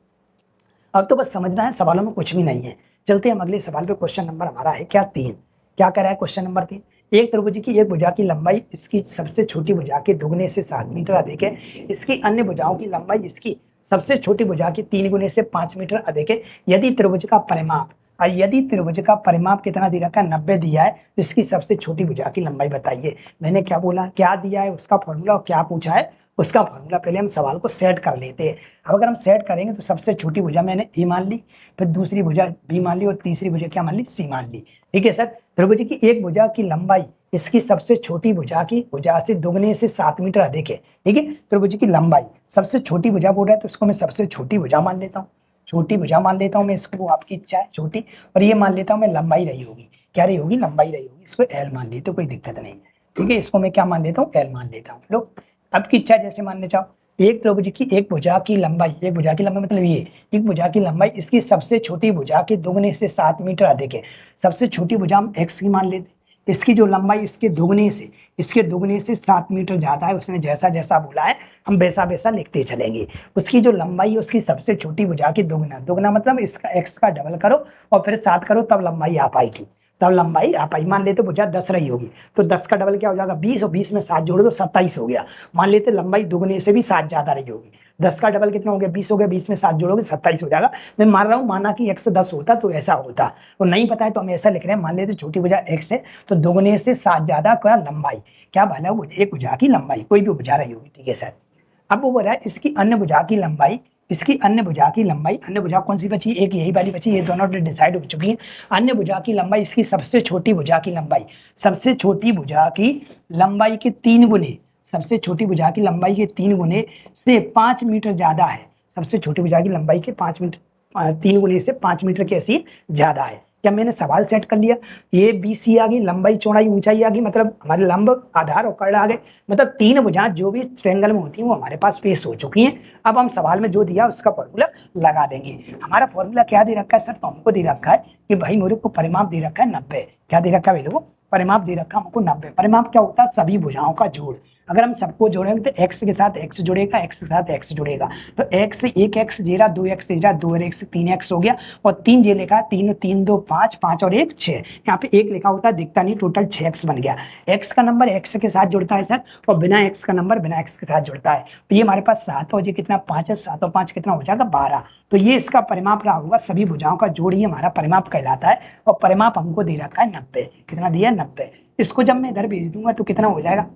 अब तो बस समझना है, सवालों में कुछ भी नहीं है। चलते हम अगले सवाल पे। क्वेश्चन नंबर हमारा है क्या, 3। क्या कर रहा है क्वेश्चन नंबर 3, एक त्रिभुज की एक भुजा की लंबाई इसकी सबसे छोटी भुजा के दुगने से 7 मीटर अधिक है। इसकी अन्य भुजाओं की लंबाई इसकी सबसे छोटी भुजा की 3 गुने से 5 मीटर अधिक है। यदि त्रिभुज का परिमाप और यदि त्रिभुज का परिमाप कितना दे रखा है 90 दिया है तो इसकी सबसे छोटी भुजा की लंबाई बताइए। मैंने क्या बोला, क्या दिया है उसका फॉर्मूला और क्या पूछा है उसका फॉर्मूला। पहले हम सवाल को सेट कर लेते हैं। अब अगर हम सेट करेंगे तो सबसे छोटी भुजा मैंने ए मान ली, फिर दूसरी भुजा बी मान ली और तीसरी भुजा क्या मान ली, सी मान ली। ठीक है सर। त्रिभुज की एक भुजा की लंबाई इसकी सबसे छोटी भुजा की भुजा से दुगने से 7 मीटर अधिक है। ठीक है, त्रिभुज की लंबाई सबसे छोटी भुजा बोल रहा है तो इसको मैं सबसे छोटी भुजा मान लेता हूँ, छोटी भुजा मान लेता हूँ मैं इसको, वो आपकी इच्छा है छोटी। और ये मान लेता हूँ मैं लंबाई रही होगी, क्या रही होगी, लंबाई रही होगी, इसको एल मान लेते तो कोई दिक्कत नहीं है। ठीक है, इसको मैं क्या मान लेता हूँ, एल मान लेता हूँ। लो अब की इच्छा जैसे मानने चाहो। एक त्रिभुज की एक भुजा की लंबाई, एक भुजा की लंबाई मतलब ये एक भुजा की लंबाई इसकी सबसे छोटी भुजा के दुगने से 7 मीटर अधिक है। सबसे छोटी भुजा हम एक्स की मान लेते, इसकी जो लंबाई इसके दुगने से 7 मीटर ज्यादा है। उसने जैसा जैसा बोला है हम वैसा वैसा लिखते चलेंगे। उसकी जो लंबाई है उसकी सबसे छोटी भुजा की दुगना, दुगना मतलब इसका एक्स का डबल करो और फिर 7 करो तब लंबाई आ पाएगी, तब लंबाई आ पाई। मान लेते भुजा 10 रही होगी तो 10 का डबल क्या हो जाएगा 20 और 20 में 7 जोड़ो तो 27 हो गया। मान लेते लंबाई दुगने से भी 7 ज्यादा रही होगी, 10 का डबल कितना हो गया 20 हो गया, 20 में 7 जोड़ोगे 27 हो जाएगा। मैं मान रहा हूँ, माना कि x 10 होता तो ऐसा होता, तो नहीं पता है तो हम ऐसा लिख रहे हैं। मान लेते छोटी भुजा x है तो दुगने से 7 ज्यादा क्या लंबाई, क्या भला एक भुजा की लंबाई, कोई भी भुजा रही होगी। ठीक है सर। अब वो बोल रहा है इसकी अन्य भुजा की लंबाई, इसकी अन्य भुजा की लंबाई, अन्य भुजा कौन सी बची, एक यही वाली बची, ये दोनों डिसाइड हो चुकी है। अन्य भुजा की लंबाई इसकी सबसे छोटी भुजा की लंबाई, सबसे छोटी भुजा की लंबाई के 3 गुने, सबसे छोटी भुजा की लंबाई के 3 गुने से 5 मीटर ज्यादा है। सबसे छोटी भुजा की लंबाई के 5 मीटर 3 गुने से 5 मीटर कैसी ज्यादा है। क्या मैंने सवाल सेट कर लिया, ये बी सी आ गई, लंबाई चौड़ाई ऊंचाई आ गई, मतलब हमारे लंब आधार और कर्ण आ गए, मतलब 3 भुजाएं जो भी ट्रायंगल में होती हैं वो हमारे पास पेश हो चुकी हैं। अब हम सवाल में जो दिया उसका फॉर्मूला लगा देंगे। हमारा फॉर्मूला क्या दे रखा है सर, तो हमको दे रखा है कि भाई मेरे को परिमाप दे रखा है 90। क्या दे रखा है भाई लोगों, परिमाप दे रखा है हमको 90। परिमाप क्या होता है, सभी भुजाओं का जोड़। अगर हम सबको जोड़ेंगे तो x के साथ x जुड़ेगा, x के साथ x जुड़ेगा, तो x एक x जीरा, 2x जीरा, 2 और 1 से 3x हो गया, और 3 जे लिखा है, 3 3 2 5, 5 और 1 6, यहाँ पे 1 लिखा होता है दिखता नहीं, टोटल 6x बन गया। x का नंबर x के साथ जुड़ता है सर, और बिना x का नंबर बिना x के साथ जुड़ता है। तो ये हमारे पास 7 और ये कितना 5 है, 7 और 5 कितना हो जाएगा 12। तो ये इसका परिमाप रहा होगा, सभी भुजाओं का जोड़ ही हमारा परिमाप कहलाता है। और परिमाप हमको दे रखा है 90, कितना दिया 90। इसको जब मैं इधर भेज दूंगा तो कितना हो जाएगा,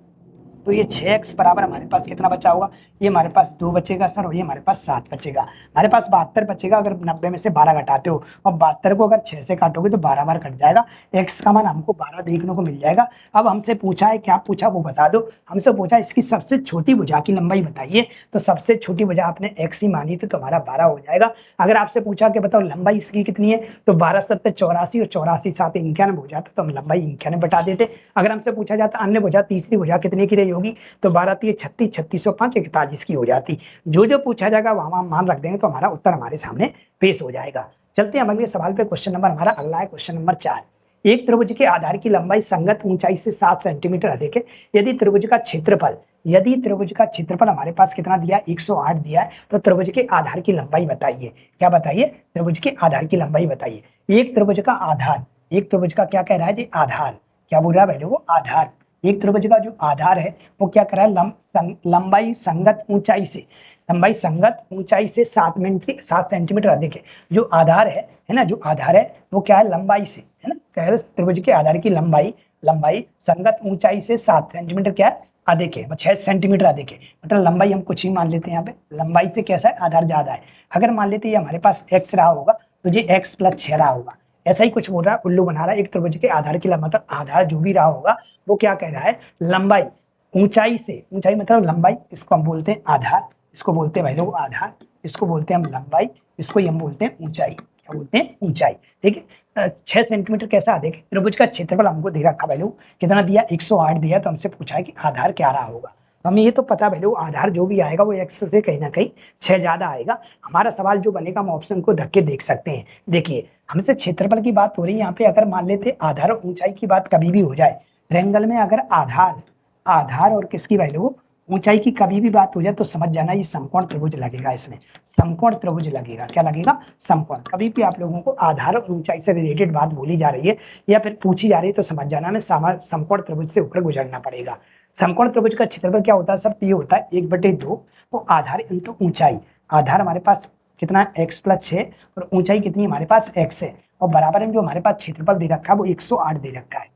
तो ये 6x बराबर हमारे पास कितना बचा होगा, ये हमारे पास 2 बचेगा सर, और ये हमारे पास 7 बचेगा। हमारे पास 72 बचेगा अगर 90 में से 12 घटाते हो, और 72 को अगर 6 से काटोगे तो 12 बार कट जाएगा, x का मान हमको 12 देखने को मिल जाएगा। अब हमसे पूछा है, क्या पूछा वो बता दो। हमसे पूछा इसकी सबसे छोटी भुजा की लंबाई बताइए, तो सबसे छोटी भुजा आपने x ही मानी थी तो हमारा 12 हो जाएगा। अगर आपसे पूछा कि बताओ लंबाई इसकी कितनी है, तो 12 7 84 और 84 7 91 हो जाता, तो हम लंबाई 91 बता देते। अगर हमसे पूछा जाता अन्य भुजा तीसरी भुजा कितने की रही होगी, तो 12 3 36, 36 और 5 41 की हो जाती। जो जो पूछा जाएगा वहां मान रख देंगे तो हमारा उत्तर हमारे सामने पेश हो जाएगा। चलते हैं हम अगले सवाल पे। क्वेश्चन नंबर हमारा अगला है, क्वेश्चन नंबर 4। एक त्रिभुज के आधार की लंबाई संगत ऊंचाई से 7 सेंटीमीटर अधिक है। यदि त्रिभुज का क्षेत्रफल हमारे पास कितना दिया, 108 दिया है, तो त्रिभुज के आधार की लंबाई बताइए। क्या बताइए, त्रिभुज के आधार की लंबाई बताइए। एक त्रिभुज का आधार, एक त्रिभुज का क्या कह रहा है जी, आधार। क्या बोल रहा है भाई लोगों, आधार। एक त्रिभुज का जो आधार है वो क्या कर रहा है, लंबाई संगत ऊंचाई से, लंबाई संगत ऊंचाई से 7 सेंटीमीटर अधिक है। जो आधार है ना, जो आधार है वो क्या है, लंबाई से है ना, कह रहे त्रिभुज के आधार की लंबाई संगत ऊंचाई से 7 सेंटीमीटर क्या है, अधिक है, 6 सेंटीमीटर अधिक है। मतलब लंबाई हम कुछ ही मान लेते हैं, यहाँ पे लंबाई से कैसा है, आधार ज्यादा है। अगर मान लेते ये हमारे पास x रहा होगा तो ये x + 6 रहा होगा। ऐसा ही कुछ बोल रहा है, उल्लू बना रहा है। एक त्रिभुज के आधार की मतलब आधार जो भी रहा होगा वो क्या कह रहा है, लंबाई ऊंचाई से, ऊंचाई मतलब लंबाई, इसको हम बोलते हैं आधार, इसको बोलते हैं भाई लोग आधार, इसको बोलते हैं हम लंबाई, इसको हम बोलते हैं ऊंचाई। क्या बोलते हैं, ऊंचाई। ठीक है, 6 सेंटीमीटर कैसा अधिक है। त्रिभुज का क्षेत्रफल हमको दे रखा भाई लोग, कितना दिया 108 दिया, तो हमसे पूछा है कि आधार क्या रहा होगा। तो हमें ये तो पता भाई लोग आधार जो भी आएगा वो x से कहीं ना कहीं 6 ज्यादा आएगा। हमारा सवाल जो बनेगा हम ऑप्शन को धक्के देख सकते हैं। देखिए हमसे क्षेत्रफल की बात हो रही है यहाँ पे, अगर मान लेते आधार और ऊंचाई की बात कभी भी हो जाए ट्रायंगल में, अगर आधार और किसकी भाई लोग ऊंचाई की कभी भी बात हो जाए तो समझ जाना ये समकोण त्रिभुज लगेगा, इसमें समकोण त्रिभुज लगेगा। क्या लगेगा, समकोण। कभी भी आप लोगों को आधार और ऊंचाई से रिलेटेड बात बोली जा रही है या फिर पूछी जा रही है तो समझ जाना हमें समकोण त्रिभुज से होकर गुजरना पड़ेगा। समकोण त्रिभुज का क्षेत्रफल क्या होता है सर, ये होता है 1/2 वो आधार इंटू ऊंचाई। आधार हमारे पास कितना x + 6 और ऊंचाई कितनी हमारे पास x है, और बराबर में जो हमारे पास क्षेत्रफल दे रखा है वो 108 दे रखा है।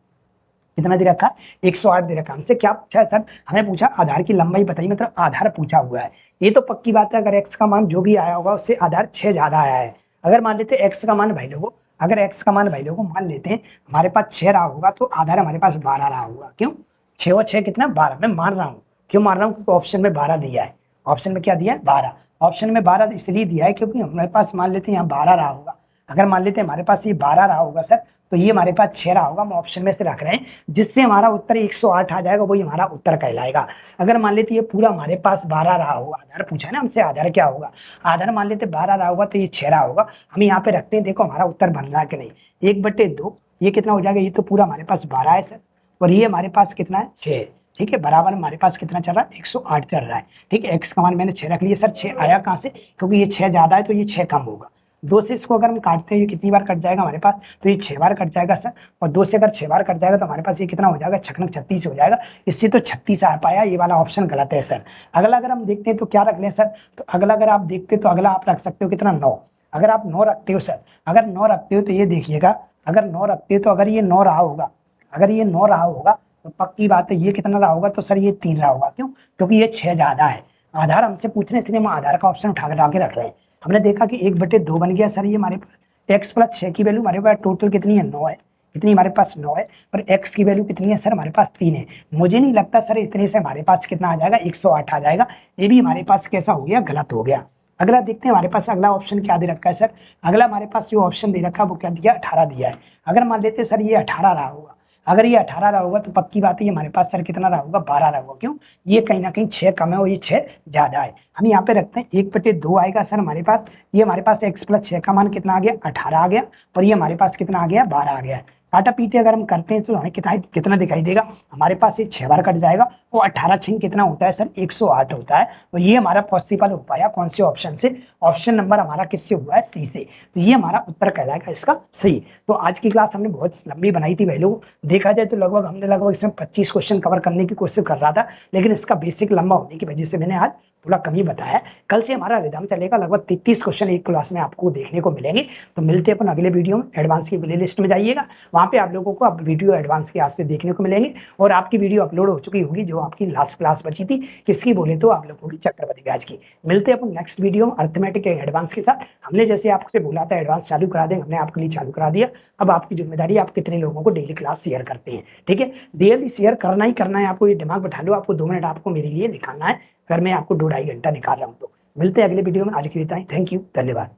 कितना दे रखा है? 108 दे रखा है। हमसे क्या पूछा है सर? हमें पूछा आधार की लंबाई बताइए, मतलब आधार पूछा हुआ है। ये तो पक्की बात है, अगर x का मान जो भी आया होगा उससे आधार 6 ज्यादा आया है। अगर मान लेते हैं x का मान भाई लोगों, अगर x का मान भाई लोगों मान लेते हैं हमारे पास 6 रहा होगा तो आधार हमारे पास 12 रहा होगा। क्यों? 6 और 6 कितना? 12। मैं मान रहा हूँ, क्यों मान रहा हूँ? क्योंकि ऑप्शन में 12 दिया है। ऑप्शन में क्या दिया है? 12। ऑप्शन में 12 इसलिए दिया है क्योंकि हमारे पास मान लेते हैं यहाँ 12 रहा होगा। अगर मान लेते हैं हमारे पास ये 12 रहा होगा सर, तो ये हमारे पास 6 रहा होगा। हम ऑप्शन में से रख रहे हैं, जिससे हमारा उत्तर 108 आ जाएगा, वही हमारा उत्तर कहलाएगा। अगर मान लेते ये पूरा हमारे पास 12 रहा होगा, आधार पूछा है ना हमसे, आधार क्या होगा? आधार मान लेते 12 रहा होगा तो ये 6 रहा होगा। हम यहाँ पे रखते हैं, देखो हमारा उत्तर बन रहा है कि नहीं। 1/2 ये कितना हो जाएगा? ये तो पूरा हमारे पास 12 है सर, और ये हमारे पास कितना है? 6 है। ठीक है, बराबर हमारे पास कितना चल रहा है? 108 चल रहा है। ठीक है, x का मान मैंने 6 रख लिया। सर 6 आया कहाँ से? क्योंकि ये 6 ज्यादा है तो ये 6 कम होगा। 2 से इसको अगर हम काटते हैं, ये कितनी बार कट जाएगा हमारे पास? तो ये 6 बार कट जाएगा सर। और 2 से अगर 6 बार कट जाएगा तो हमारे पास ये कितना हो जाएगा? 36 हो जाएगा। इससे तो 36 आ पाया, ये वाला ऑप्शन गलत है सर। अगला अगर हम देखते हैं तो क्या रख लें सर? तो अगला अगर आप देखते हैं तो अगला आप रख सकते हो कितना? 9। अगर आप 9 रखते हो सर, अगर 9 रखते हो तो ये देखिएगा, अगर 9 रखते हो तो अगर ये 9 रहा होगा, अगर ये 9 रहा होगा तो पक्की बात है ये कितना रहा होगा? तो सर ये 3 रहा होगा। क्यों? क्योंकि ये 6 ज्यादा है। आधार हमसे पूछ रहे हैं इसलिए हम आधार का ऑप्शन उठा के रख रहे हैं। हमने देखा कि 1/2 बन गया सर। ये हमारे पास x + 6 की वैल्यू हमारे पास टोटल कितनी है? 9 है। कितनी हमारे पास? 9 है। पर x की वैल्यू कितनी है सर? हमारे पास 3 है। मुझे नहीं लगता सर इतने से हमारे पास कितना आ जाएगा? 108 आ जाएगा। ये भी हमारे पास कैसा हो गया? गलत हो गया। अगला देखते हैं हमारे पास अगला ऑप्शन क्या दे रखा है सर। अगला हमारे पास जो ऑप्शन दे रखा है वो क्या दिया? 18 दिया है। अगर मान लेते सर ये 18 रहा होगा, अगर ये 18 रहा होगा तो पक्की बात है ये हमारे पास सर कितना रहा होगा? 12 रहा होगा। क्यों? ये कहीं ना कहीं 6 कम है और ये 6 ज्यादा है। हम यहाँ पे रखते हैं 1/2 आएगा सर हमारे पास। ये हमारे पास x + 6 का मान कितना आ गया? 18 आ गया। और ये हमारे पास कितना आ गया? 12 आ गया। काटा पीटे अगर हम करते हैं तो हमें कितना दिखाई देगा? हमारे पास ये 6 बार कट जाएगा। और 18 छिंग कितना होता है सर? 108 होता है। तो ये हमारा पॉसिबल हो पाया कौन से ऑप्शन से? ऑप्शन नंबर हमारा किससे हुआ है? सी से। तो ये हमारा उत्तर कहलाएगा इसका सही। तो आज की क्लास हमने बहुत लंबी बनाई थी भाई लोग, देखा जाए तो लगभग इसमें 25 क्वेश्चन कवर करने की कोशिश कर रहा था, लेकिन इसका बेसिक लंबा होने की वजह से मैंने आज थोड़ा कम ही बताया। कल से हमारा रिदम चलेगा, लगभग 33 क्वेश्चन एक क्लास में आपको देखने को मिलेंगे। तो मिलते हैं अपन अगले वीडियो में। एडवांस की प्ले लिस्ट में जाइएगा, वहाँ पे आप लोगों को अब वीडियो एडवांस के आज से देखने को मिलेंगे। और आपकी वीडियो अपलोड हो चुकी होगी, जो आपकी लास्ट क्लास बची थी, किसकी बोले तो आप लोगों की चक्रवर्ती ब्याज की। मिलते हैं अपन नेक्स्ट वीडियो में अर्थमेटिक एडवांस के साथ। हमने जैसे आपसे बोला था एडवांस चालू करा देंगे, हमने आपके लिए चालू करा दिया। अब आपकी जिम्मेदारी आप कितने लोगों को डेली क्लास शेयर करते हैं। ठीक है, डेली शेयर करना ही करना है आपको, ये दिमाग बैठा लो। आपको 2 मिनट आपको मेरे लिए निकालना है, अगर मैं आपको 2-2.5 घंटा निकाल रहा हूँ तो। मिलते हैं अगले वीडियो में, आज के लिए इतना ही। थैंक यू, धन्यवाद।